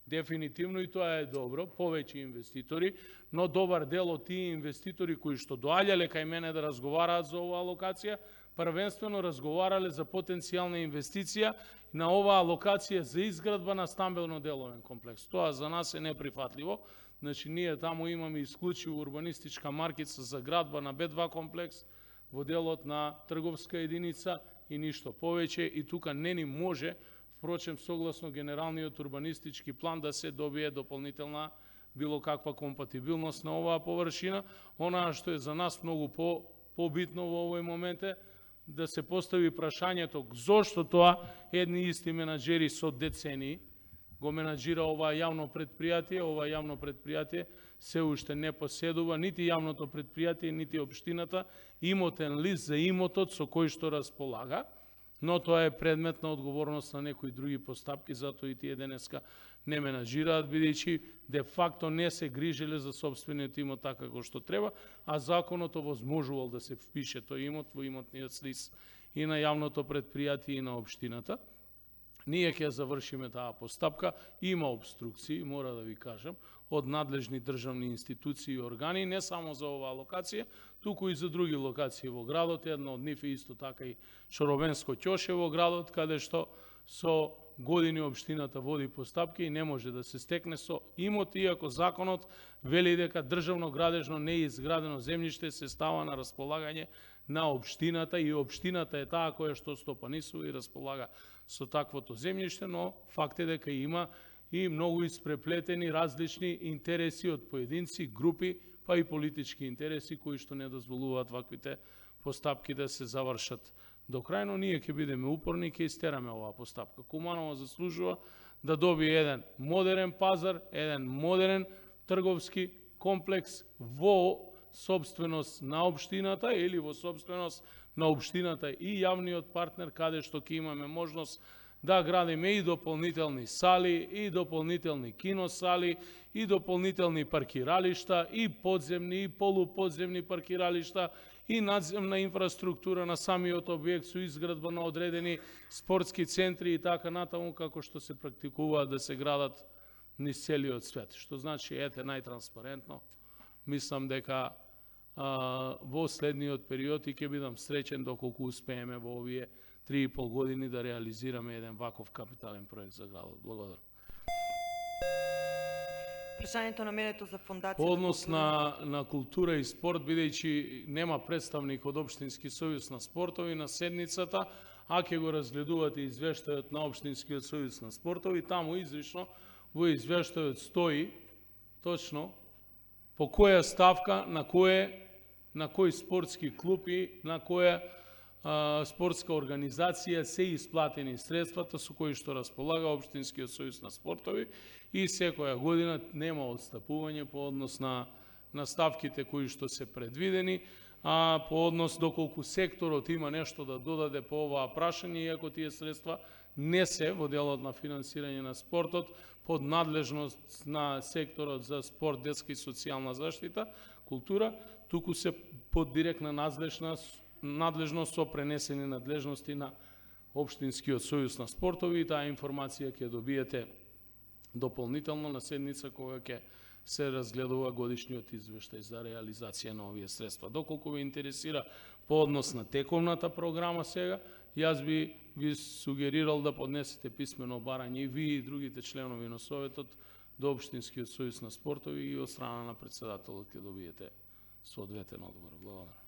дефинитивно, и тоа е добро, повеќе инвеститори, но добар дел од тие инвеститори кои што доаѓале кај мене да разговараат за оваа локација, првенствено разговарале за потенцијална инвестиција на оваа локација за изградба на стамбено-деловен комплекс. Тоа за нас е неприфатливо. Значи, ние таму имаме исклучиво урбанистичка маркица за градба на Б2 комплекс во делот на трговска единица и ништо повеќе, и тука не ни може, впрочем, согласно генералниот урбанистички план, да се добие дополнителна било каква компатибилност на оваа површина. Она што е за нас многу побитно во овој момент е да се постави прашањето зошто тоа едни исти менаџери со децении го менаџира ова јавно предпријатие се уште не поседува нити јавното предпријатие, нити општината имотен лист за имотот со кој што располага, но тоа е предмет на одговорност на некои други постапки, затоа и тие денеска не менаџираат, бидејќи де факто не се грижеле за собствениот имот така како што треба, а законот овозможувал да се впише тој имот во имотниот лист и на јавното предпријатие и на општината. Ние ќе завршиме таа постапка, има обструкции, мора да ви кажам, од надлежни државни институции и органи, не само за оваа локација, туку и за други локации во градот. Една од нив е исто така и Чоробенско ќоше во градот, каде што со години општината води постапки и не може да се стекне со имот, иако законот вели дека државно градежно неизградено земјиште се става на располагање на општината и општината е таа која што стопанисува и располага со таквото земјиште, но факт е дека има и многу испреплетени различни интереси од поединци, групи, па и политички интереси кои што не дозволуваат ваквите постапки да се завршат до крајно. Ние ќе бидеме упорни и ќе истераме оваа постапка. Куманово заслужува да добие еден модерен пазар, еден модерен трговски комплекс во собственост на општината или во собственост на општината и јавниот партнер, каде што ќе имаме можност да градиме и дополнителни сали, и дополнителни киносали, и дополнителни паркиралишта, и подземни, и полуподземни паркиралишта, и надземна инфраструктура на самиот објект со изградба на одредени спортски центри и така натаму, како што се практикуваат да се градат низ целиот свет. Што значи, ете, најтранспарентно. Мислам дека во следниот период и ќе бидам среќен доколку успееме во овие 3,5 години да реализираме еден ваков капитален проект за градот. Благодарам. Прашањето наменето за фондација По однос на култура и спорт, бидејќи нема представник од Општински сојуз на спортови на седницата, а ќе го разгледувате извештајот на Општинскиот сојуз на спортови, таму изрично во извештајот стои точно по која ставка, на кој спортски клуб и на која спортска организација се исплатени средствата со кои што располага Општинскиот сојуз на спортови и секоја година нема отстапување по однос на ставките кои што се предвидени, а по однос доколку секторот има нешто да додаде по оваа прашање, иако тие средства не се во делот на финансирање на спортот под надлежност на секторот за спорт, детска и социјална заштита, култура, туку се под директна надлежност со пренесени надлежности на Општинскиот сојуз на спортови и таа информација ќе добиете дополнително на седница кога ќе се разгледува годишниот извештај за реализација на овие средства. Доколку ве интересира по однос на тековната програма сега, јас би ви сугерирал да поднесете писмено барање и ви и другите членови на Советот до Општинскиот сојуз на спортови и од страна на председателот ќе добиете соодветен одговор. Благодарам.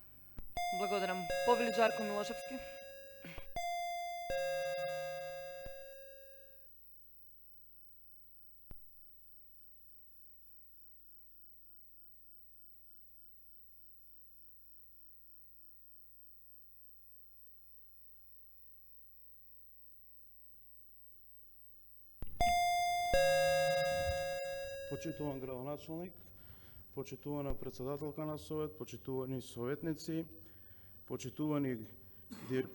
Благодарам. Повели Жарко Милошевски. Почитуван градоначалник, почитувана председателка на Совет, почитувани советници, почитувани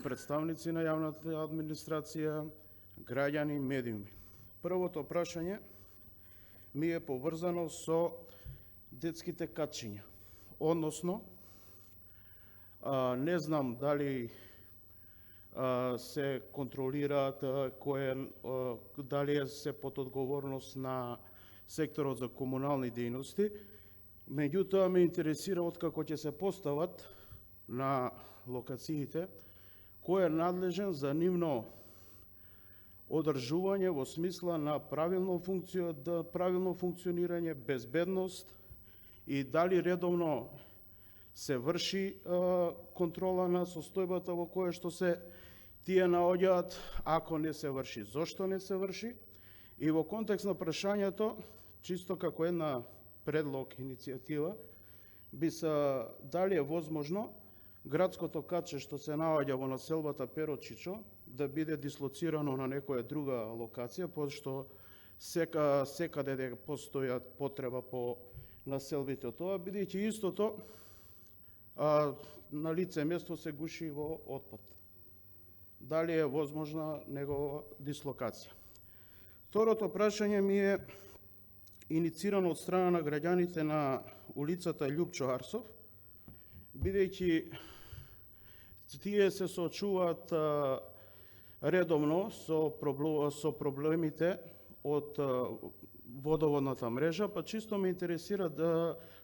представници на јавната администрација, граѓани, медиуми. Првото прашање ми е поврзано со детските катчиња. Односно, не знам дали се контролираат, дали се под одговорност на секторот за комунални дејности, меѓутоа ме интересира откако ќе се постават на локациите, кој е надлежен за нивно одржување во смисла на правилно функционирање, безбедност и дали редовно се врши контрола на состојбата во која што се тие наоѓаат, ако не се врши, зошто не се врши. И во контекст на прашањето, чисто како една предлог, иницијатива, би се дали е возможно градското катче што се наоѓа во населбата Перочичо да биде дислоцирано на некоја друга локација, пошто секаде постоја потреба по населбите од тоа, бидејќи истото на лице место се гуши во отпад. Дали е возможна негова дислокација? Второто прашање ми е иницирано од страна на граѓаните на улицата Љупчо Арсов, бидејќи тие се соочуваат редовно со проблемите од водоводната мрежа, па чисто ме интересира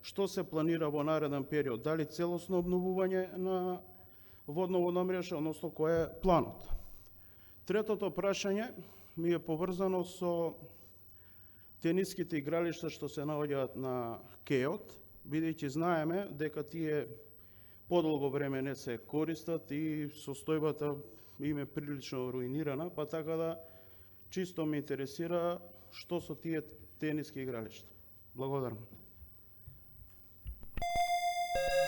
што се планира во нареден период, дали целосно обновување на водноводна мрежа, односно кој е планот. Третото прашање ми е поврзано со тениските игралишта што се наоѓаат на Кеот, бидејќи знаеме дека тие подолго време не се користат и состојбата им е прилично руинирана, па така да чисто ме интересира што со тие тениски игралишта. Благодарам.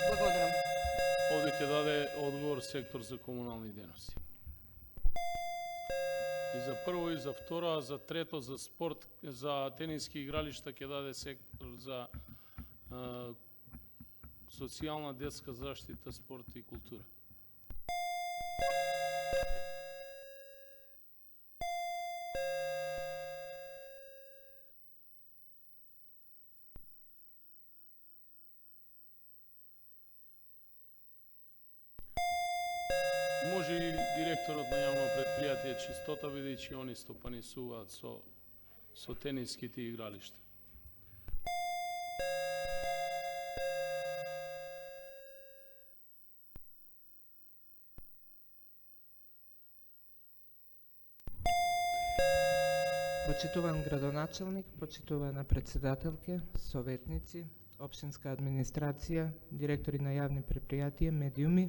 Благодарам. Овде ќе даде одговор сектор за комунални дејности. И за прво и за второ, а за трето за спорт, за тениски игралишта ќе даде сектор за социјална, детска заштита, спорт и култура. Може и директорот на јавно предпријатие Чистота, бидејќи они стопанисуваат со тениските игралишта. Почитуван градоначалник, почитувана председателке, советници, општинска администрација, директори на јавни предпријатија, медиуми.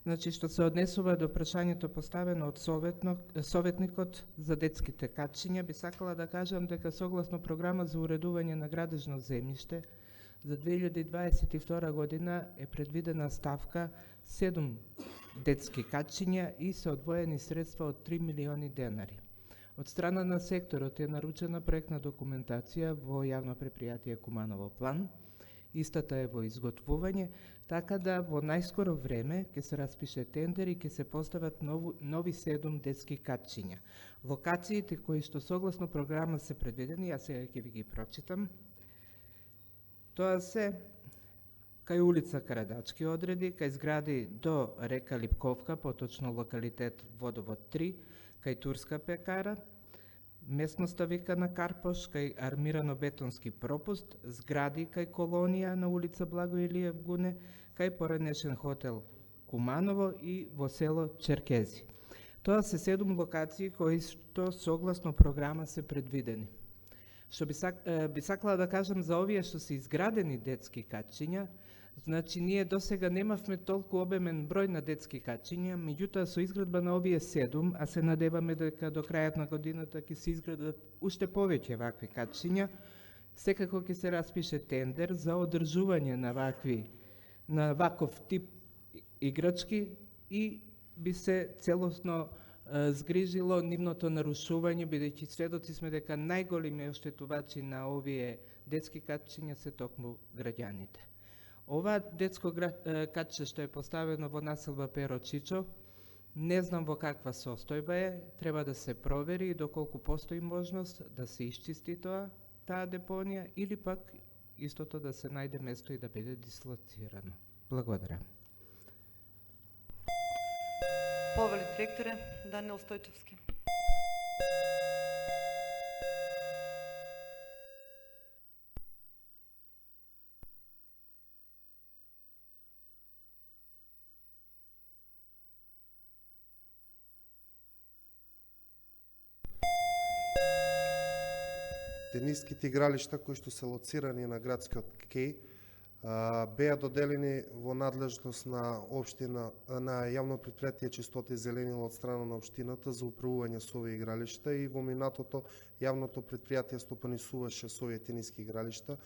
Значи, што се однесува до прашањето поставено од советникот за детските качиња, би сакала да кажам дека согласно програма за уредување на градежно земјиште за 2022 година е предвидена ставка 7 детски качиња и се одвоени средства од 3 милиони денари. Од страна на секторот е наручена проектна документација во јавно предпријатие Куманово план. Истата е во изготвување, така да во најскоро време ќе се распише тендер и ќе се постават нови 7 детски качиња. Локациите кои што согласно програма се предвидени, јас сега ќе ви ги прочитам. Тоа се кај улица Карадачки одреди, кај згради до река Липковка, поточно локалитет Водовод 3, кај Турска пекара, местноста викана Карпош, кај армирано-бетонски пропуст, згради кај колонија на улица Благо Илиев Гуне, кај поранешен хотел Куманово и во село Черкези. Тоа се 7 локации кои што согласно програма се предвидени. Што би сакала да кажам за овие што се изградени детски качиња, значи ние досега немавме толку обемен број на детски качиња, меѓутоа со изградба на овие 7, а се надеваме дека до крајот на годината ќе се изградат уште повеќе вакви качиња, секако ќе се распише тендер за одржување на ваков тип играчки и би се целосно згрижило нивното нарушување, бидејќи сведоци сме дека најголеми оштетувачи на овие детски качиња се токму граѓаните. Ова детско каче што е поставено во населба Перо Чичо, не знам во каква состојба е, треба да се провери и доколку постои можност да се исчисти таа депонија или пак истото да се најде место и да биде дислоцирано. Благодарам. Повели директоре Даниел Стојчевски. Тениските игралишта кои што се лоцирани на градскиот кеј беа доделени во надлежност на општина на јавно предпријатие Чистота и зеленило од страна на општината за управување со овие игралишта и во минатото јавното предпријатие стопанисуваше со овие тениски игралишта.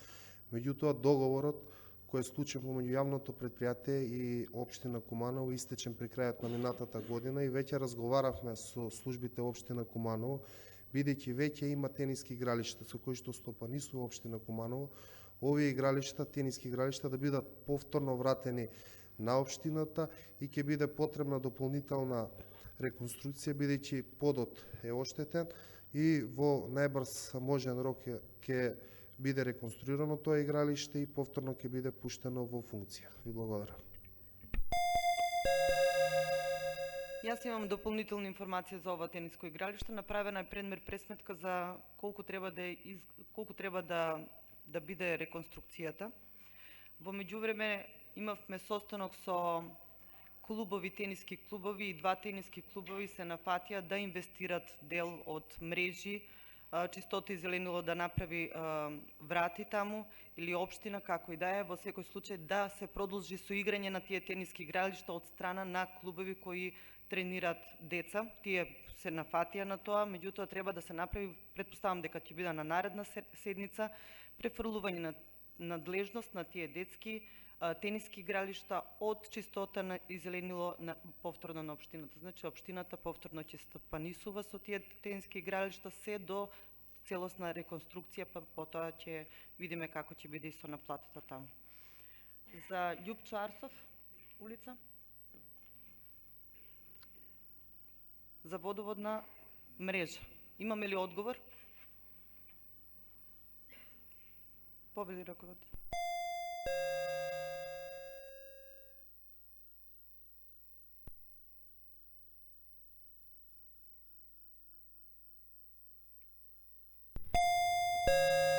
Меѓутоа договорот кој е склучен помеѓу јавното предпријатие и општина Куманово истечен при крајот на минатата година и веќе разговаравме со службите општина Куманово, бидејќи веќе има тениски игралишта со кои што стопанисува општина Куманово, овие игралишта, тениски игралишта да бидат повторно вратени на општината и ќе биде потребна дополнителна реконструкција бидејќи подот е оштетен и во најбрз можен рок ќе биде реконструирано тоа игралиште и повторно ќе биде пуштено во функција. Ви благодарам. Јас имам дополнителна информација за ова тениско игралиште. Направена е предмер пресметка за колку треба да биде реконструкцијата. Во меѓувреме имавме состанок со клубови, тениски клубови и 2 тениски клубови се нафатија да инвестират дел од мрежи, Чистота и зеленило да направи врати таму или општина, како и да е, во секој случај да се продолжи со играње на тие тениски игралишта од страна на клубови кои тренират деца. Тие се нафатија на тоа, меѓутоа треба да се направи, претпоставам дека ќе биде на наредна седница, префрлување на надлежност на тие детски тениски игралишта од Чистота и зеленило повторно на општината. Значи, општината повторно ќе стопанисува со тие тениски игралишта се до целосна реконструкција, па потоа ќе видиме како ќе биде и со наплатата таму. За Љупчо Арсов улица, за водоводна мрежа. Имаме ли одговор? Повели раководител.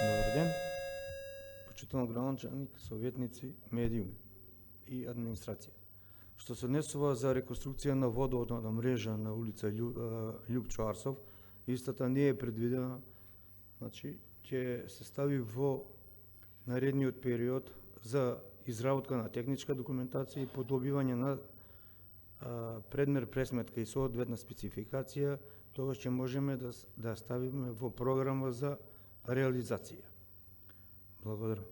Добар ден. Почитуван градоначалник, советници, медиуми и администрација. Што се однесува за реконструкција на водоводна мрежа на улица Љупчо Арсов, Истата не е предвидена, значи ќе се стави во наредниот период за изработка на техничка документација и подобивање на предмер пресметка и соодветна спецификација, тогаш ќе можеме да ставиме во програма за реализација. Благодарам.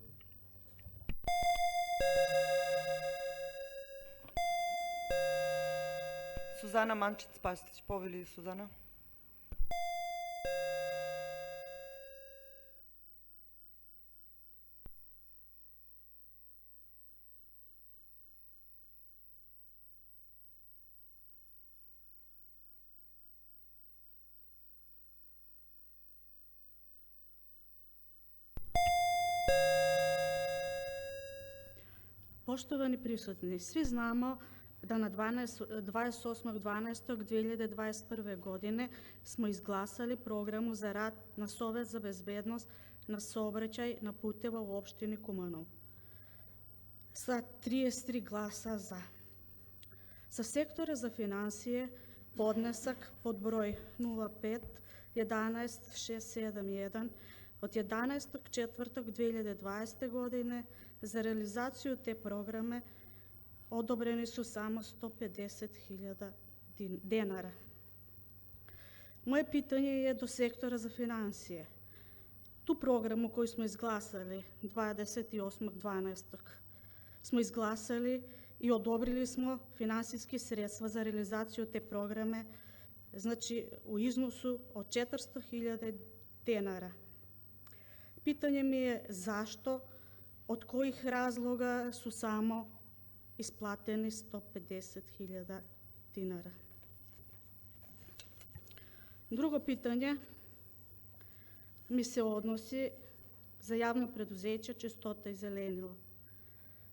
Сузана Манчиц-Пасич, повели Сузана. Poštovani prisutni, svi znamo da na 28.12.2021. godine smo izglasali programu za rad na Sovet za bezbednost na saobraćaj na puteva u opštini Kumanov sa 33 glasa za. Sa sektora za finansije podnesak pod broj 05 11 671 od 11.4.2020. godine za realizaciju te programe odobreni su samo 150.000 dinara. Moje pitanje je do sektora za finansije. Tu programu koju smo izglasali 28.12. smo izglasali i odobrili smo finansijski sredstva za realizaciju te programe, znači u iznosu od 400.000 dinara. Pitanje mi je zašto, od kojih razloga su samo isplateni 150.000 dinara. Drugo pitanje mi se odnosi za javno preduzeće Čistota i zelenilo.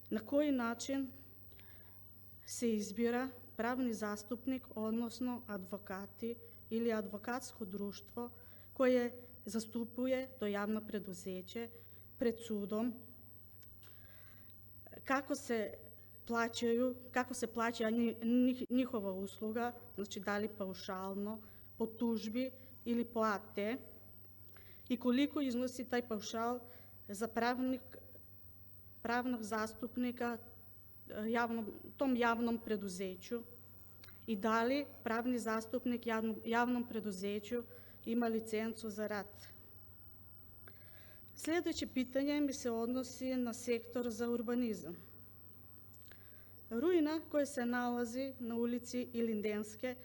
Na koji način se izbira pravni zastupnik, odnosno advokati ili advokatsko društvo koje zastupuje to javno preduzeće pred sudom, kako se plaća njihova usluga, znači da li paušalno, po tužbi ili po AT, i koliko iznosi taj paušal za pravnog zastupnika tom javnom preduzeću i da li pravni zastupnik javnom preduzeću ima licencu za rad. Sljedeće pitanje mi se odnosi na sektor za urbanizam. Ruina koja se nalazi na ulici Ilindenske,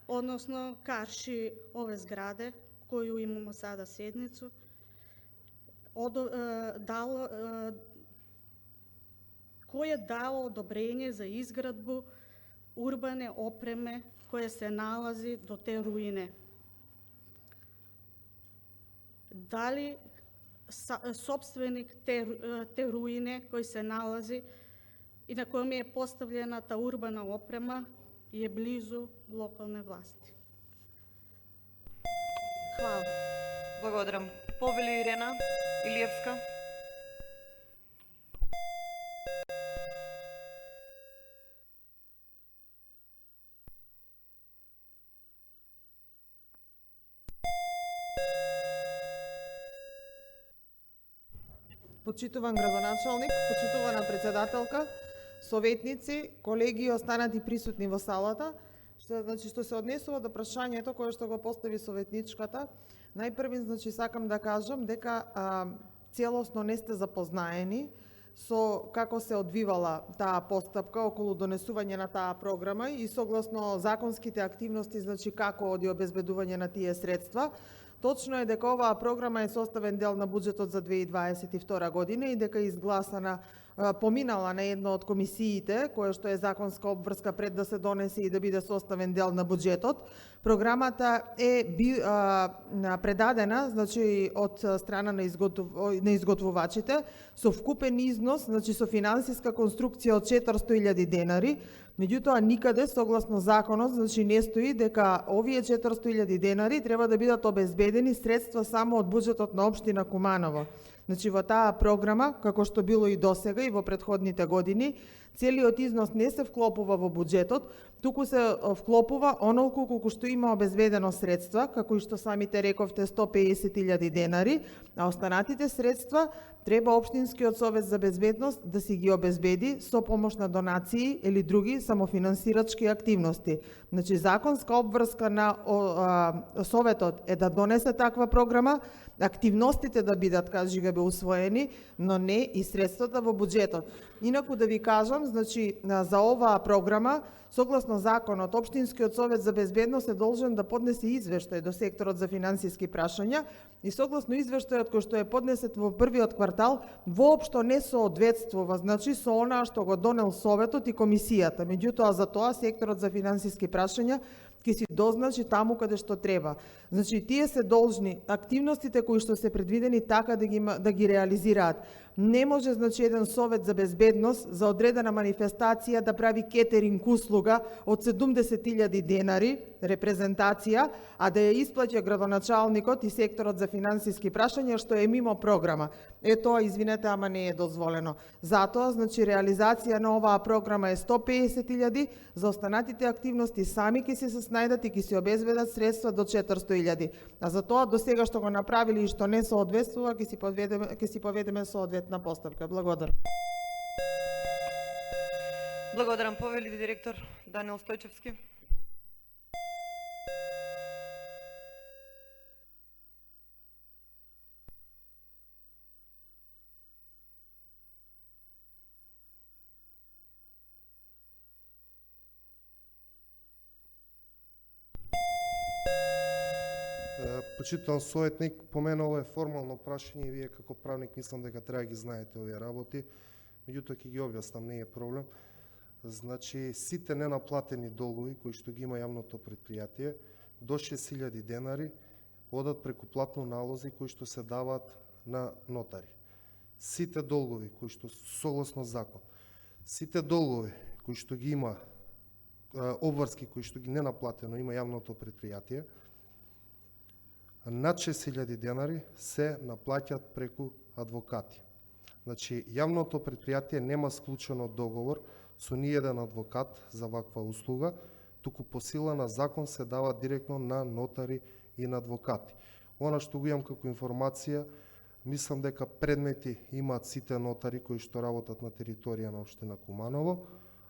odnosno karši ove zgrade koju imamo sada sednicu, ko je dao odobrenje za izgradbu urbane opreme koja se nalazi do te ruine. Da li sopstvenik te ruine koji se nalazi i na kojem je postavljena ta urbana oprema je blizu lokalne vlasti? Hvala. Благодарам. Повели Ирена Илиевска. Почитуван градоначалник, почитувана председателка, советници, колеги и останати присутни во салата, што се однесува до прашањето кое што го постави советничката, најпрви сакам да кажам дека целосно не сте запознаени со како се одвивала таа постапка околу донесување на таа програма и согласно законските активности, како оди обезбедување на тие средства. Точно е дека оваа програма е составен дел на буџетот за 2022 година и дека е изгласана, поминала на една од комисиите, која што е законска обврска пред да се донесе и да биде составен дел на буџетот. Програмата е предадена, од страна на изготвувачите со вкупен износ, со финансиска конструкција од 400.000 денари. Меѓутоа, никаде, согласно законот, не стои дека овие 400.000 денари треба да бидат обезбедени средства само од буџетот на општина Куманово. Во таа програма, како што било и досега и во претходните години, целиот износ не се вклопува во буџетот, туку се вклопува онолку колку што има обезбедено средства, како и што самите рековте 150.000 денари, а останатите средства треба Општинскиот совет за безбедност да си ги обезбеди со помош на донации или други самофинансирачки активности. Значи, законска обврска на Советот е да донесе таква програма, активностите да бидат, кажи га бе, усвоени, но не и средствата во буџетот. Инаку да ви кажам, значи, за оваа програма, согласно законот, Општинскиот совет за безбедност е должен да поднесе извештај до секторот за финансиски прашања и согласно извештајот кој што е поднесет во првиот квартал, воопшто не соодветствува, значи, со онаа што го донел Советот и Комисијата. Меѓутоа, за тоа секторот за финансиски прашања ќе си дозначи таму каде што треба. Значи, тие се должни, активностите кои што се предвидени така да ги реализираат. Не може, значи, еден совет за безбедност за одредена манифестација да прави кетеринг услуга од 70.000 денари, репрезентација, а да ја исплаќа градоначалникот и секторот за финансиски прашања, што е мимо програма. Тоа, извинете, ама не е дозволено. Затоа, значи, реализација на оваа програма е 150.000, за останатите активности сами ќе се снајдат и ќе се обезбедат средства до 400.000. А за тоа, до сега што го направили и што не соодветствува, ќе си поведеме соодветна постапка. Благодарам. Благодарам, повели директор Даниел Стојчевски. Почитан советник, поменало е формално прашање и вие како правник мислам дека треба да ги знаете овие работи. Меѓутоа ќе ги објаснам, не е проблем. Значи, сите ненаплатени долгови кои што ги има јавното предпријатие до 6.000 денари одат преку платно налози кои што се даваат на нотари. Сите долгови кои што согласно закон, сите долгови кои што ги има обврски кои што ги ненаплатено има јавното предпријатие над 6.000 денари се наплаќаат преку адвокати. Значи, јавното предпријатие нема склучено договор со ниеден адвокат за ваква услуга, туку по сила на закон се дава директно на нотари и на адвокати. Она што го имам како информација, мислам дека предмети имаат сите нотари кои што работат на територија на општина Куманово,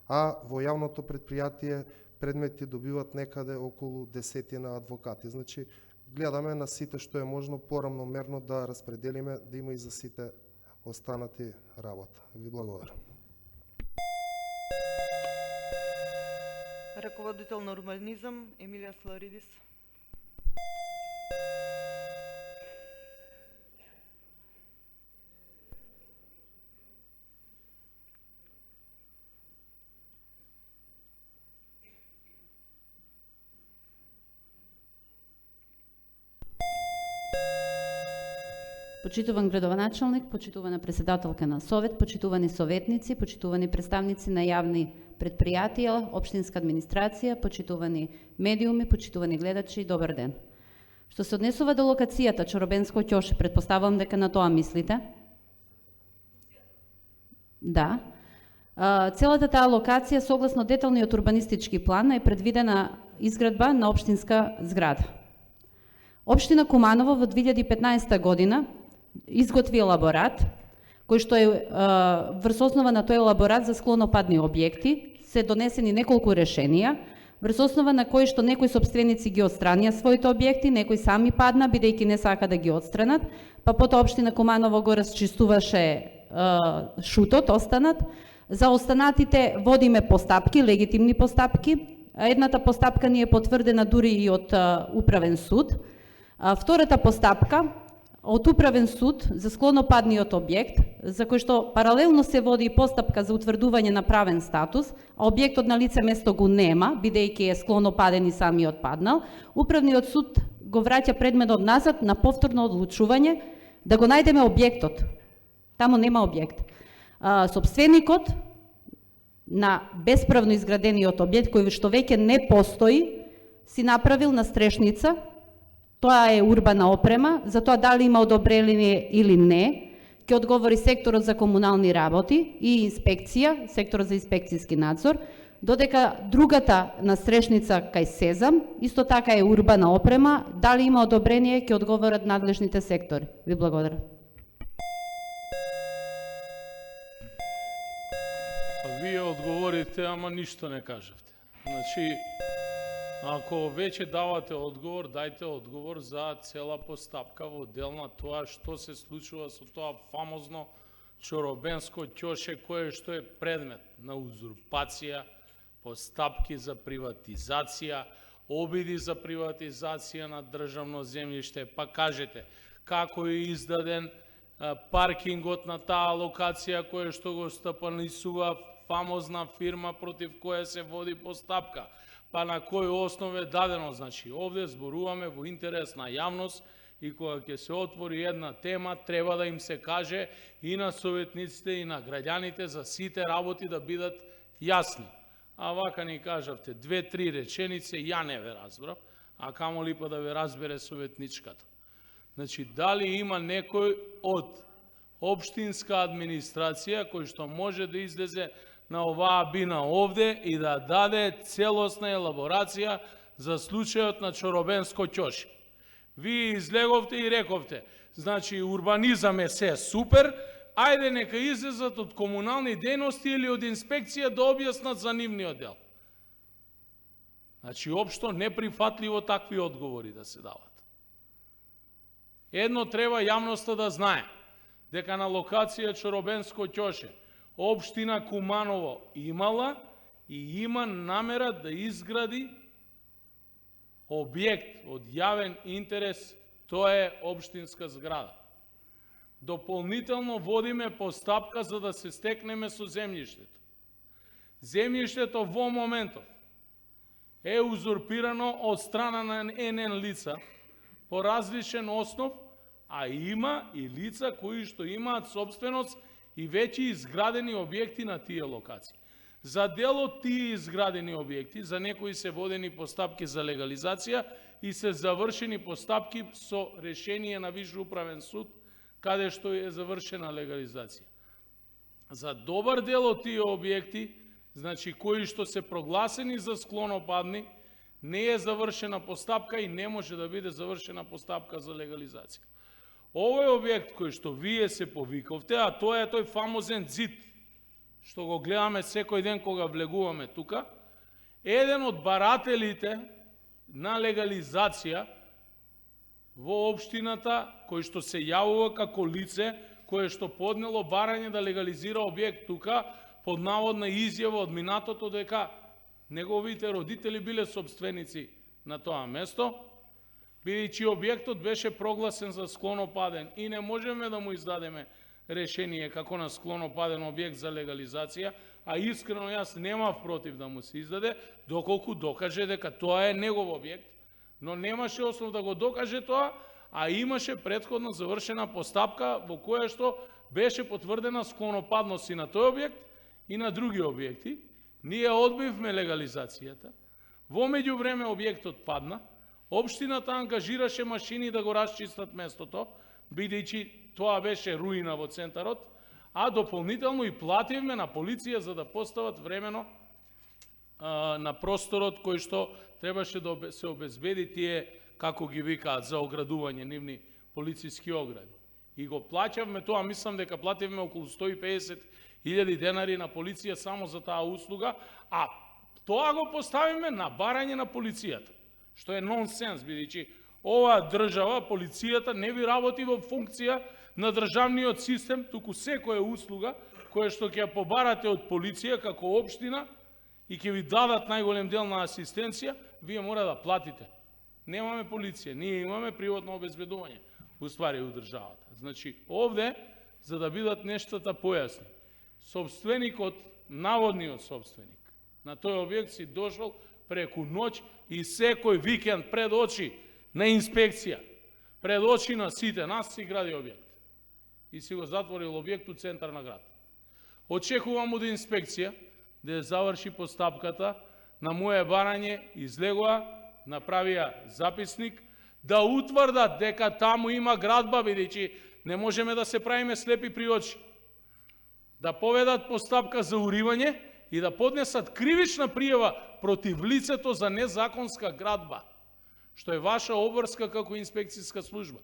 а во јавното предпријатие предмети добиват некаде околу 10 адвокати. Значи, гледаме на сите што е можно порамномерно да распределиме, да има и за сите останати работа. Ви благодарам. Раководител на урбанизам Емилија Сларидис. Почитуван градоначалник, почитувана председателка на Совет, почитувани советници, почитувани представници на јавни предпријатија, општинска администрација, почитувани медиуми, почитувани гледачи, добар ден. Што се однесува до локацијата Чоробенско ќоше, претпоставувам дека на тоа мислите? Да. Целата таа локација, согласно деталниот урбанистички план, е предвидена изградба на општинска зграда. Општина Куманово во 2015 година изготви елаборат, кој што е врз основа на тој елаборат за склонопадни објекти, се донесени неколку решенија, врз основа на кои што некои сопственици ги отстранија своите објекти, некои сами падна, бидејќи не сака да ги отстранат, па потоа општина Куманово го расчистуваше шутот, останат. За останатите водиме постапки, легитимни постапки. Едната постапка ни е потврдена дури и од управен суд. Втората постапка од управен суд за склонопадниот објект, за кој што паралелно се води постапка за утврдување на правен статус, а објектот на лице место го нема, бидејќи е склонопаден и самиот паднал, управниот суд го враќа предметот назад на повторно одлучување да го најдеме објектот. Таму нема објект. Сопственикот на бесправно изградениот објект, кој што веќе не постои, си направил настрешница. Тоа е урбана опрема, за тоа дали има одобрение или не, ќе одговори секторот за комунални работи и инспекција, секторот за инспекцијски надзор. Додека другата настрešница кај Сезам, исто така е урбана опрема, дали има одобрение, ќе одговорат надлежните сектори. Ви благодарам. Вие одговорите, ама ништо не кажавте. Значи, ако веќе давате одговор, дајте одговор за цела постапка во дел на тоа што се случува со тоа фамозно чоробенско ќоше кое што е предмет на узурпација, постапки за приватизација, обиди за приватизација на државно земјиште, па кажете како е издаден паркингот на таа локација која што го стапанисува фамозна фирма против која се води постапка, па на кој основ е дадено. Значи, овде зборуваме во интерес на јавност и кога ќе се отвори една тема, треба да им се каже и на советниците и на граѓаните за сите работи да бидат јасни. А вака ни кажавте 2-3 реченици, ја не ве разбрав, а камоли па да ве разбере советничката. Значи, дали има некој од општинска администрација кој што може да излезе на оваа бина овде и да даде целосна елаборација за случајот на чоробенско ќоше. Вие излеговте и рековте, значи урбанизам е се супер, ајде нека излезат од комунални дејности или од инспекција да објаснат за нивниот дел. Значи, општо неприфатливо такви одговори да се дават. Едно треба јавноста да знае, дека на локација Чоробенско ќоше, општина Куманово имала и има намера да изгради објект од јавен интерес, тоа е општинска зграда. Дополнително водиме постапка за да се стекнеме со земјиштето. Земјиштето во моментов е узурпирано од страна на НН лица по различен основ, а има и лица кои што имаат собственост и веќе изградени објекти на тие локации. За дел од тие изградени објекти, за некои се водени постапки за легализација и се завршени постапки со решение на Виш управен суд, каде што е завршена легализација. За добар дел од тие објекти, значи кои што се прогласени за склонопадни, не е завршена постапка и не може да биде завршена постапка за легализација. Овој објект кој што вие се повиковте, а тоа е тој фамозен ѕид, што го гледаме секој ден кога влегуваме тука, еден од барателите на легализација во општината, кој што се јавува како лице, кое што поднело барање да легализира објект тука, под наводна изјава од минатото дека неговите родители биле собственици на тоа место, бидејќи објектот беше прогласен за склонопаден и не можеме да му издадеме решение како на склонопаден објект за легализација, а искрено јас немав против да му се издаде, доколку докаже дека тоа е негов објект, но немаше основ да го докаже тоа, а имаше претходно завршена постапка во која што беше потврдена склонопадност и на тој објект и на други објекти. Ние одбивме легализацијата, во меѓувреме објектот падна, општината ангажираше машини да го расчистат местото, бидејќи тоа беше руина во центарот, а дополнително и плативме на полиција за да постават времено на просторот кој што требаше да се обезбеди тие, како ги викаат, за оградување нивни полициски огради. И го плаќавме тоа, мислам дека плативме околу 150.000 денари на полиција само за таа услуга, а тоа го поставиме на барање на полицијата, што е нонсенс, бидејќи оваа држава, полицијата, не ви работи во функција на државниот систем, туку секоја услуга која што ќе ја побарате од полиција како општина и ќе ви дадат најголем дел на асистенција, вие мора да платите. Немаме полиција, ние имаме приватно обезбедување, уствари у државата. Значи, овде, за да бидат нештата појасни, собственикот, наводниот собственик на тој објект си дошол преку ноќ и секој викенд пред очи на инспекција, пред очи на сите нас си гради објект. И си го затворил објект у центар на град. Очекувам од инспекција да заврши постапката, на моје барање излегоа, направија записник, да утврдат дека таму има градба, бидејќи не можеме да се правиме слепи при очи. Да поведат постапка за уривање и да поднесат кривична пријава против лицето за незаконска градба, што е ваша обврска како инспекцијска служба.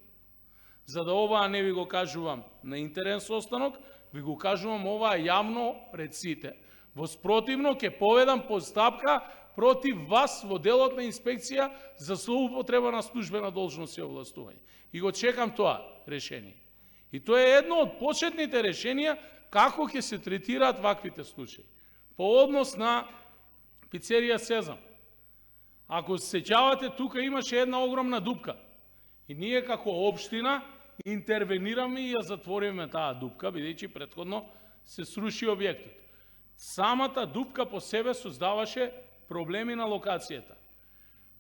За да оваа не ви го кажувам на интерен состанок, ви го кажувам оваа јавно пред сите. Во спротивно ќе поведам постапка против вас во делот на инспекција за злоупотреба на службена должност и овластување. И го чекам тоа решение. И тоа е едно од почетните решенија како ќе се третираат ваквите случаи. По однос на пицерија Сезам. Ако се сеќавате, тука имаше една огромна дупка. И ние како општина интервенираме и ја затвориме таа дупка, бидејќи претходно се сруши објектот. Самата дупка по себе создаваше проблеми на локацијата.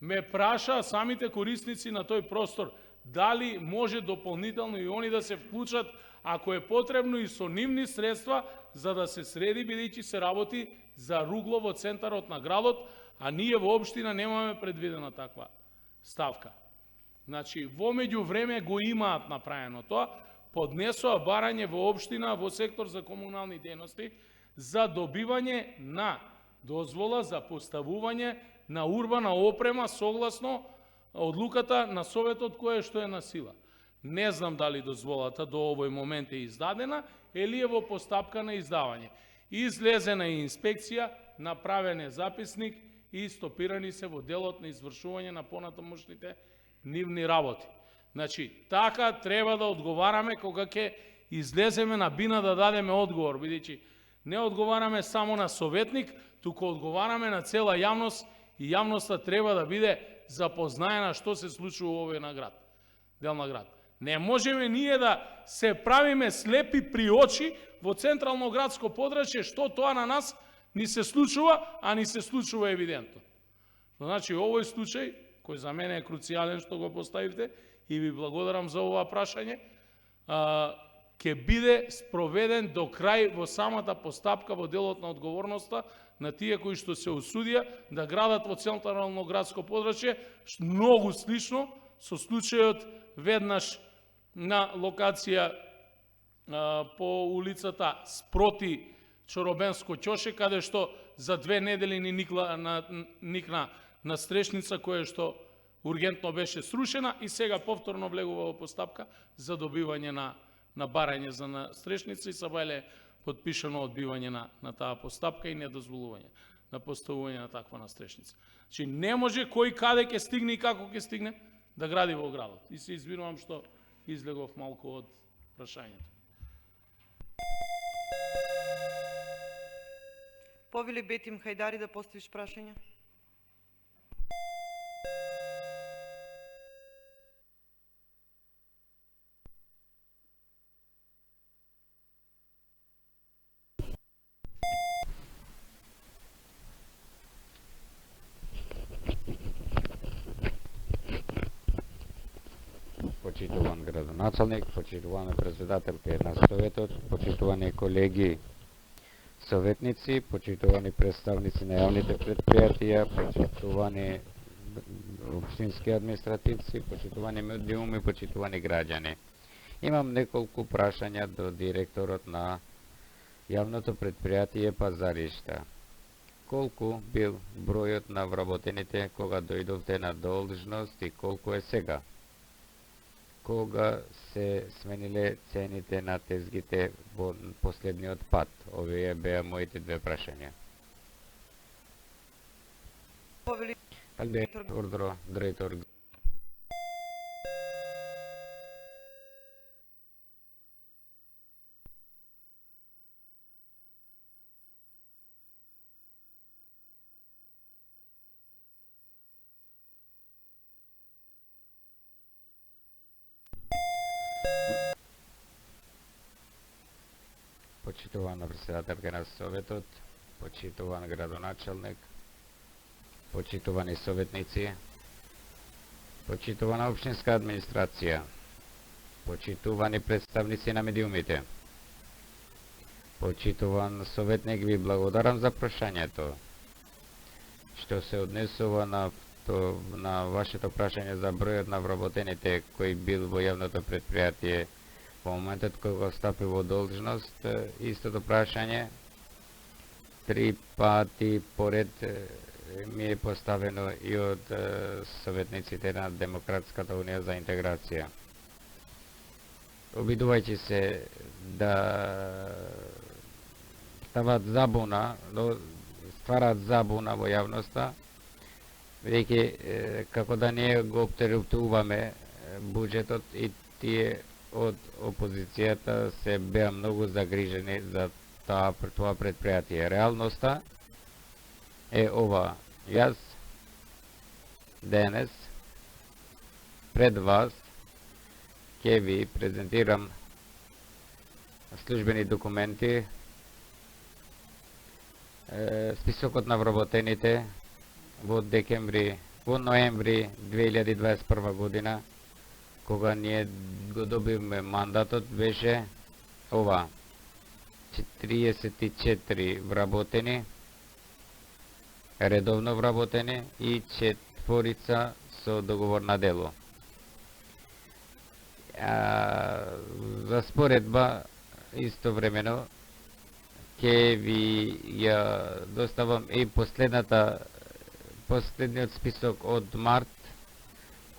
Ме праша самите корисници на тој простор дали може дополнително и они да се вклучат ако е потребно и со нивни средства за да се среди, бидејќи се работи за ругло во центарот на градот, а ние во општина немаме предвидена таква ставка. Значи, во меѓувреме го имаат направено тоа, поднесоа барање во општина во сектор за комунални дејности за добивање на дозвола за поставување на урбана опрема согласно одлуката на Советот која што е на сила. Не знам дали дозволата до овој момент е издадена или е во постапка на издавање. Излезена е инспекција, направен е записник и стопирани се во делот на извршување на понатамошните нивни работи. Значи, така треба да одговараме кога ќе излеземе на бина да дадеме одговор, бидејќи не одговараме само на советник, туку одговараме на цела јавност и јавноста треба да биде запознаена што се случува во овој дел на град. Не можеме ние да се правиме слепи при очи во централно градско подрачје што тоа на нас ни се случува, а ни се случува евидентно. Значи, овој случај, кој за мене е круцијален што го поставивте, и ви благодарам за ова прашање, ќе биде спроведен до крај во самата постапка во делот на одговорноста на тие кои што се осудија да градат во централно градско подрачје, многу слично со случајот веднаш на локација по улицата спроти Чоробенско ќоше, каде што за 2 недели ни никна настрешница која што ургентно беше срушена и сега повторно влегува во постапка за добивање на барање за настрешница и Сабајле подпишано одбивање на таа постапка и недозволување на поставување на таква настрешница. Значи не може кој каде ќе стигне и како ќе стигне да гради во градот. И се извинувам што излегов малку од прашањето. Повели Бетим Хајдари да поставиш прашање? Почитуван градоначалник, почитувана председателка на Советот, почитувани колеги советници, почитувани представници на јавните предпријатија, почитувани општински административци, почитувани медиуми, почитувани граѓани. Имам неколку прашања до директорот на јавното предпријатие Пазаришта. Колку бил бројот на вработените кога дојдовте на должност и колку е сега? Кога се смениле цените на тезгите во последниот пат? Овие беа моите две прашања. Директор. Почитувана председателка на Советот, почитуван градоначалник, почитувани советници, почитувана општинска администрација, почитувани представници на медиумите, почитуван советник, ви благодарам за прашањето. Што се однесува на вашето прашање за бројот на вработените кои бил во јавното предпријатие во моментот кога стапи во должност, истото прашање 3 пати поред ми е поставено и од советниците на Демократската унија за интеграција. Обидувајќи се да стават забуна, стварат забуна во јавноста, бидејќи како да не го оптеретуваме буџетот и тие од опозицијата се беа многу загрижени за тоа предпријатие. Реалноста е ова. Јас денес пред вас ќе ви презентирам службени документи, списокот на вработените во ноември 2021 година, кога ние го добивме мандатот, беше ова: 44 вработени, редовно вработени и 4 со договор на дело. За споредба, истовремено, ќе ви ја доставам и последниот список од март,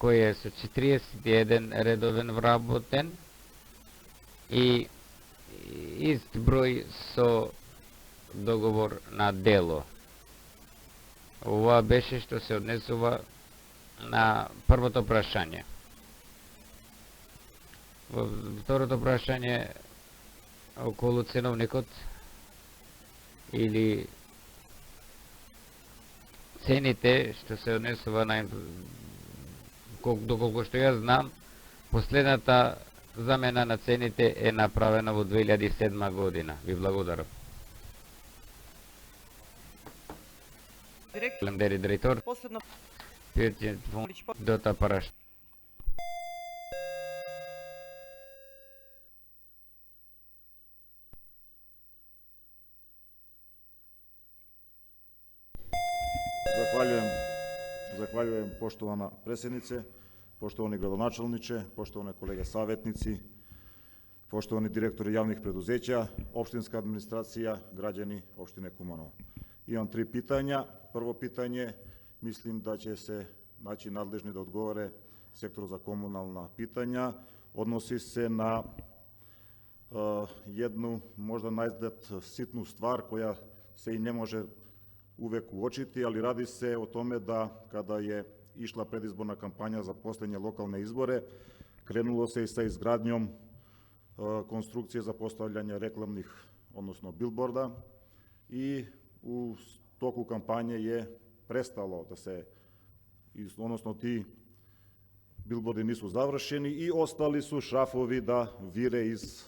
кој е со 41 редовен вработен и ист број со договор на дело. Ова беше што се однесува на првото прашање. Во второто прашање околу ценовникот или цените, што се однесува на доколку што јас знам, последната замена на цените е направена во 2007 година. Ви благодарам. Директор, Последно дота параш. Захвалjujem poštovana predsjednice, poštovani gradonačelniče, poštovane kolege savjetnici, poštovani direktori javnih preduzeća, opštinska administracija, građani opštine Kumanovo. Imam 3 pitanja. Prvo pitanje, mislim da će se naći nadležni da odgovore sektoru za komunalna pitanja. Odnosi se na jednu, možda naizgled sitnu stvar koja se i ne može uvek uočiti, ali radi se o tome da kada je išla predizborna kampanja za poslednje lokalne izbore, krenulo se i sa izgradnjom konstrukcije za postavljanje reklamnih, odnosno bilborda, i u toku kampanje je prestalo da se, odnosno ti bilbordi nisu završeni i ostali su šrafovi da vire iz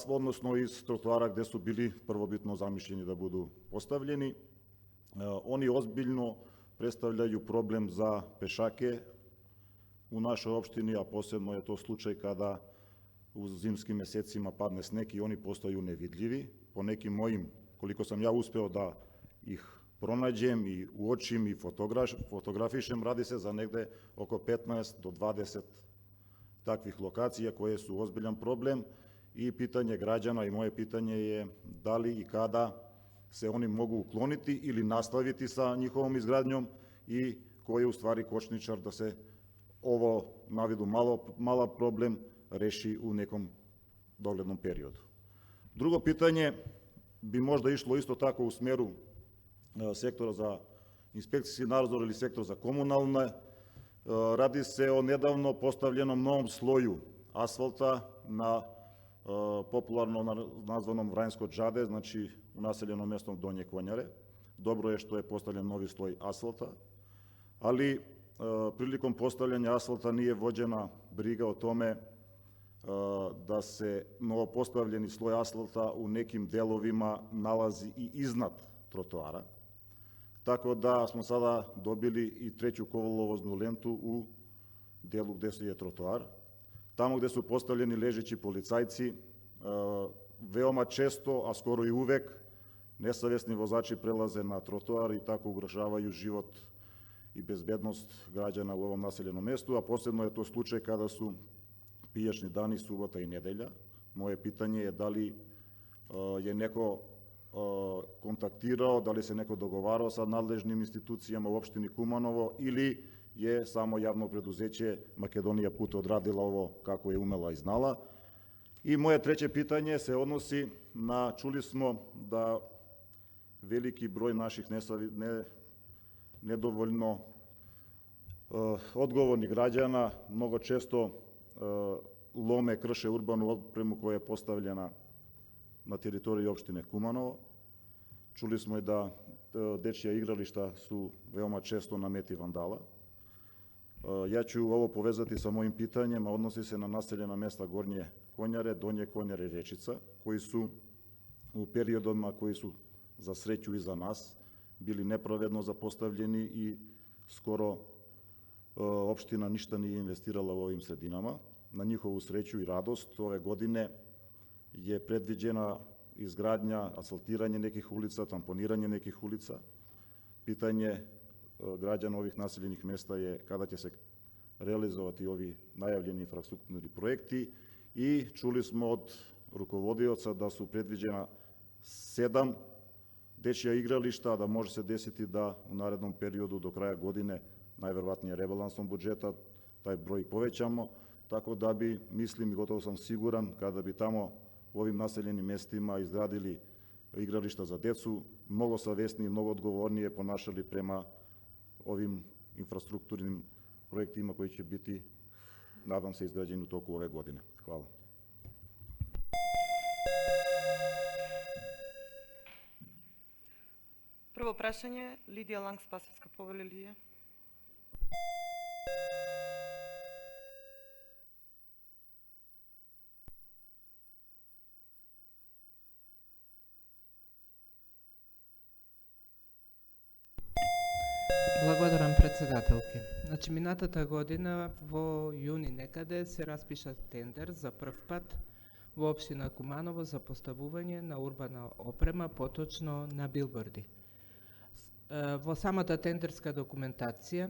odnosno iz trotoara gde su bili prvobitno zamišljeni da budu postavljeni. Oni ozbiljno predstavljaju problem za pešake u našoj opštini, a posebno je to slučaj kada u zimskim mesecima padne sneg i oni postaju nevidljivi. Po nekim mojim, koliko sam ja uspeo da ih pronađem i uočim i fotografišem, radi se za negde oko 15 do 20 takvih lokacija koje su ozbiljan problem. I pitanje građana i moje pitanje je da li i kada se oni mogu ukloniti ili nastaviti sa njihovom izgradnjom i ko je u stvari kočničar da se ovo, na vidu mala problem, reši u nekom doglednom periodu. Drugo pitanje bi možda išlo isto tako u smeru sektora za inspekcijski nadzor ili sektor za komunalne. Radi se o nedavno postavljenom novom sloju asfalta na popularno nazvanom Vranjsko džade, znači u naseljenom mestom Donje Konjare. Dobro je što je postavljen novi sloj asfalta, ali prilikom postavljanja asfalta nije vođena briga o tome da se novopostavljeni sloj asfalta u nekim delovima nalazi i iznad trotoara, tako da smo sada dobili i 3. kolovoznu lentu u delu gde je trotoar. Tamo gde su postavljeni ležeći policajci, veoma često, a skoro i uvek, nesavesni vozači prelaze na trotoar i tako ugrožavaju život i bezbednost građana u ovom naseljenom mestu, a posebno je to slučaj kada su pijačni dani, subota i nedelja. Moje pitanje je da li je neko контактирao, дали се некој договарao sa надлежним институцијама у општини Куманово или е само јавно предузеće Македонија Пут одрадила ово како е умела и знала. И моје трете питање се односи на, чули смо да велики број наших недоволно одговорни граѓана много често ломе, крше урбану опрему која е поставljena на територија општине Куманово. Чули смо и да дечија игралишта су веома често намети вандала. Ја ќе ово повезати со мојим питањем, а односи се на населена места Горње Конјаре, Доње Конјаре и Речица, кои су у периодома кои су за среќу и за нас били неправедно запоставljeni и скоро општина ништа не инвестирала во овим срединама. На нjihovu среќу и радост ове године е предвиđена изградња, асфалтирање неких улица, тампонирање неких улица. Питање граѓана ових населених места е када ќе се реализовати ови најавljeni инфраструктурни проекти и чули смо од руководиоца да су предвиđена 7 дечја игралишта, да може се десити да у наредном периоду до краја године, најверојатниот ребалансом буџетот, тај број повеќамо, тако да би, мислим и готово сам сигуран, када би тамо во овим населени местима изградили игралишта за децу, многу савесни и многу одговорни е понашали према овим инфраструктурним проектима кои ќе бити, надам се, изграđeni у току ове године. Хвала. Прво прашање, Лидија Ланг, Спасовска повеле Лидија. Благодарам, председателке. Значи, минатата година во јуни некаде се распиша тендер за прв пат во општина Куманово за поставување на урбана опрема, поточно на билборди. Во самата тендерска документација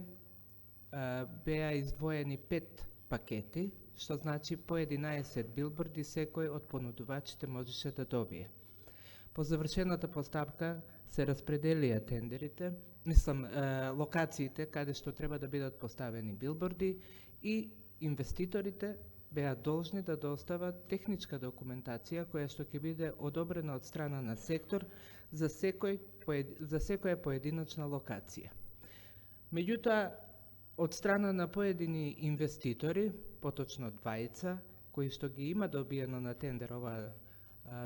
беа издвоени 5 пакети, што значи по 11 билборди секој од понудувачите можеше да добие. По завршената постапка се распределија тендерите, локациите каде што треба да бидат поставени билборди и инвеститорите беа должни да достават техничка документација која што ќе биде одобрена од страна на сектор за секоја поединечна локација. Меѓутоа, од страна на поедини инвеститори, поточно двајца, кои што ги има добиено на тендер оваа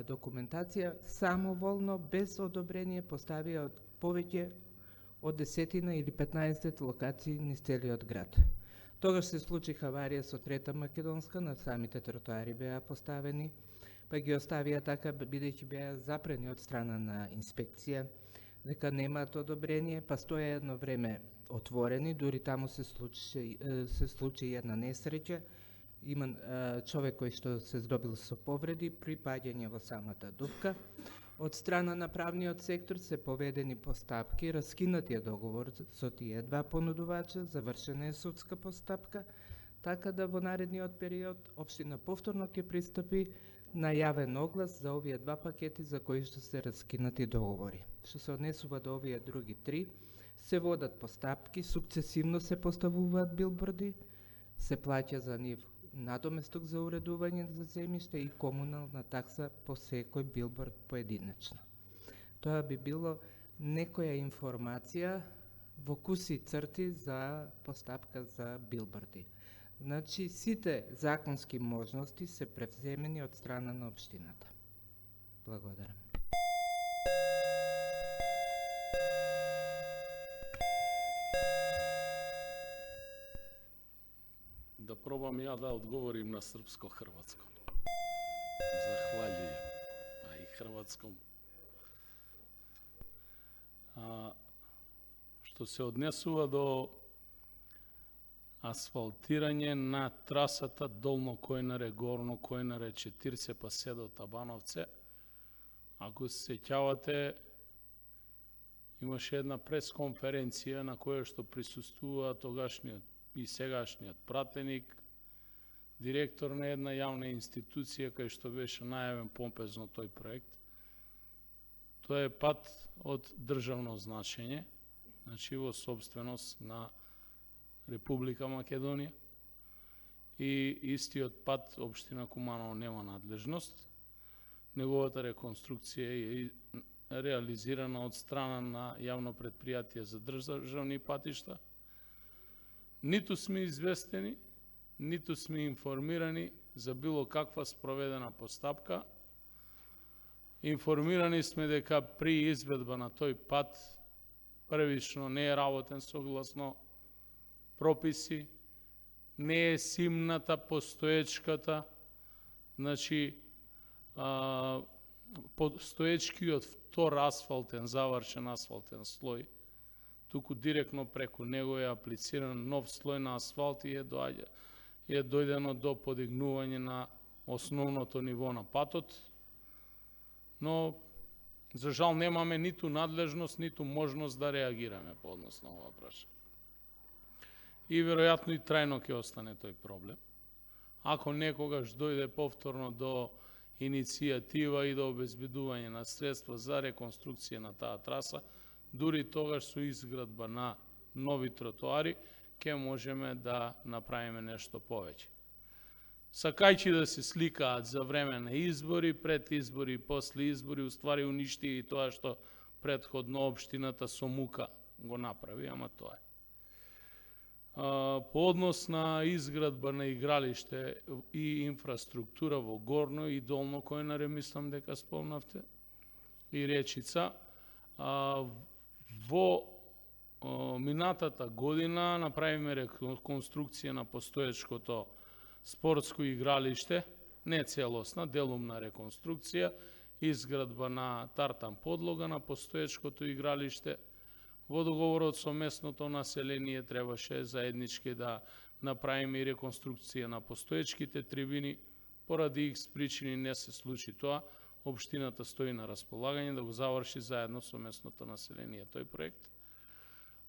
документација, самоволно, без одобрение, поставија повеќе од 10 или 15 локации низ целиот град. Тогаш се случи хаварија со Трета Македонска, на самите тротоари беа поставени, па ги оставија така, бидејќи беа запрени од страна на инспекција, дека немаат одобрение, па стоја едно време отворени, дури таму се случи една несреќа, има човек кој што се здобил со повреди при паѓање во самата дупка. Од страна на правниот сектор се поведени постапки, раскинат е договор со тие два понудувача, завршена е судска постапка, така да во наредниот период општина повторно ќе пристапи на јавен оглас за овие два пакети за кои што се раскинати договори. Што се однесува до овие други три, се водат постапки, сукцесивно се поставуваат билборди, се плаќа за нив надоместок за уредување за земјиште и комунална такса по секој билборд поединечно. Тоа би било некоја информација во куси црти за постапка за билборди. Значи, сите законски можности се превземени од страна на општината. Благодарам. Да пробам ја да одговорим на српско-хрватско. Захвалjujem. А и хрватском. Што се однесува до асфалтирање на трасата Долно Којнаре, Горно Којнаре, 40 па се до Табановце, ако се сеќавате, имаше една пресконференција на која што присуствува тогашниот и сегашниот пратеник, директор на една јавна институција кај што беше најавен помпезно тој проект. Тоа е пат од државно значење, значи во собственост на Република Македонија, и истиот пат општина Куманово нема надлежност. Неговата реконструкција е реализирана од страна на јавно предпријатие за државни патишта. Ниту сме известени, ниту сме информирани за било каква спроведена постапка. Информирани сме дека при изведба на тој пат првично не е работен согласно прописи, не е симната постоечката, значи постоечкиот втор асфалтен, завршен асфалтен слој, туку директно преку него е аплициран нов слој на асфалт и е дојдено до подигнување на основното ниво на патот, но за жал немаме ниту надлежност, ниту можност да реагираме по однос на ова прашање. И веројатно и трајно ќе остане тој проблем. Ако некогаш дојде повторно до иницијатива и до обезбедување на средства за реконструкција на таа траса, дури тогаш со изградба на нови тротоари, ќе можеме да направиме нешто повеќе. Сакајќи да се сликаат за време на избори, пред избори и после избори, уствари уништи и тоа што претходно општината со мука го направи, ама тоа е. По однос на изградба на игралиште и инфраструктура во Горно и Долно Којнаре, мислам дека спомнавте, и Речица, во минатата година направиме реконструкција на постоечкото спортско игралиште, не целосна, делумна реконструкција, изградба на тартан подлога на постоечкото игралиште. Во договорот со местното население требаше заеднички да направиме и реконструкција на постоечките трибини. Поради икс причини не се случи тоа. Општината стои на располагање да го заврши заедно со местното население тој проект.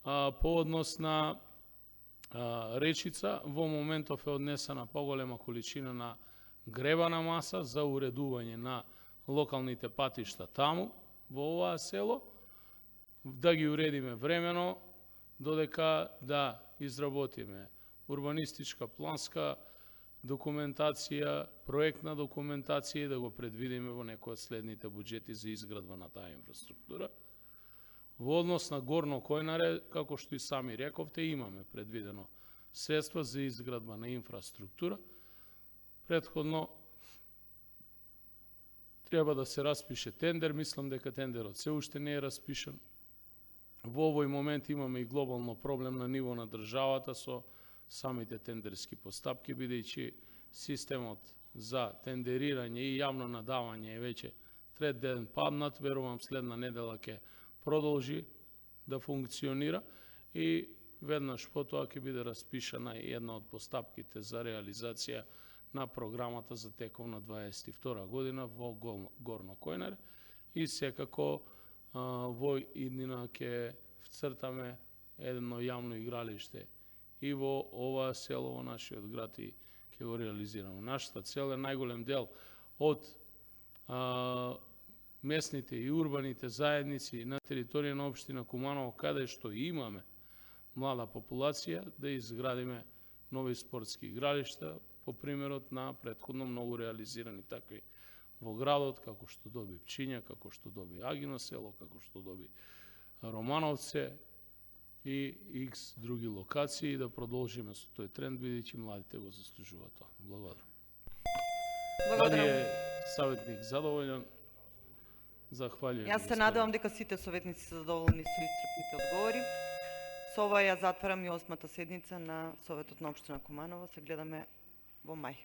По однос на Речица, во моментов е однесена поголема количина на гребана маса за уредување на локалните патишта таму, во оваа село, да ги уредиме времено, додека да изработиме урбанистичка планска документација, проектна документација и да го предвидиме во некој од следните буџети за изградба на таа инфраструктура. Во однос на Горно Којнаре, како што и сами рековте, имаме предвидено средства за изградба на инфраструктура. Претходно треба да се распише тендер, мислам дека тендерот се уште не е распишан. Во овој момент имаме и глобално проблем на ниво на државата со самите тендерски постапки, бидејќи системот за тендерирање и јавно надавање е веќе трет ден паднат, верувам следна недела ќе продолжи да функционира и веднаш потоа ќе биде распишана и една од постапките за реализација на програмата за тековна 22 година во Горно Којнаре и секако во иднина ќе вцртаме едно јавно игралиште и во ова село, во нашиот град, и ќе го реализираме. Нашата цел е најголем дел од местните и урбаните заедници на територија на општина Куманово, каде што имаме млада популација, да изградиме нови спортски игралишта, по примерот на претходно многу реализирани такви во градот, како што доби Пчиња, како што доби Агино село, како што доби Романовце и икс други локации, да продолжиме со тој тренд, бидејќи младите го заслужуваат тоа. Благодарам. Дали е саветник задоволен? Захвалjujem. Јас се надевам дека сите советници се задоволни со исцрпните одговори. Со ова ја затварам и 8-та седница на Советот на општина Куманово. Се гледаме во мај.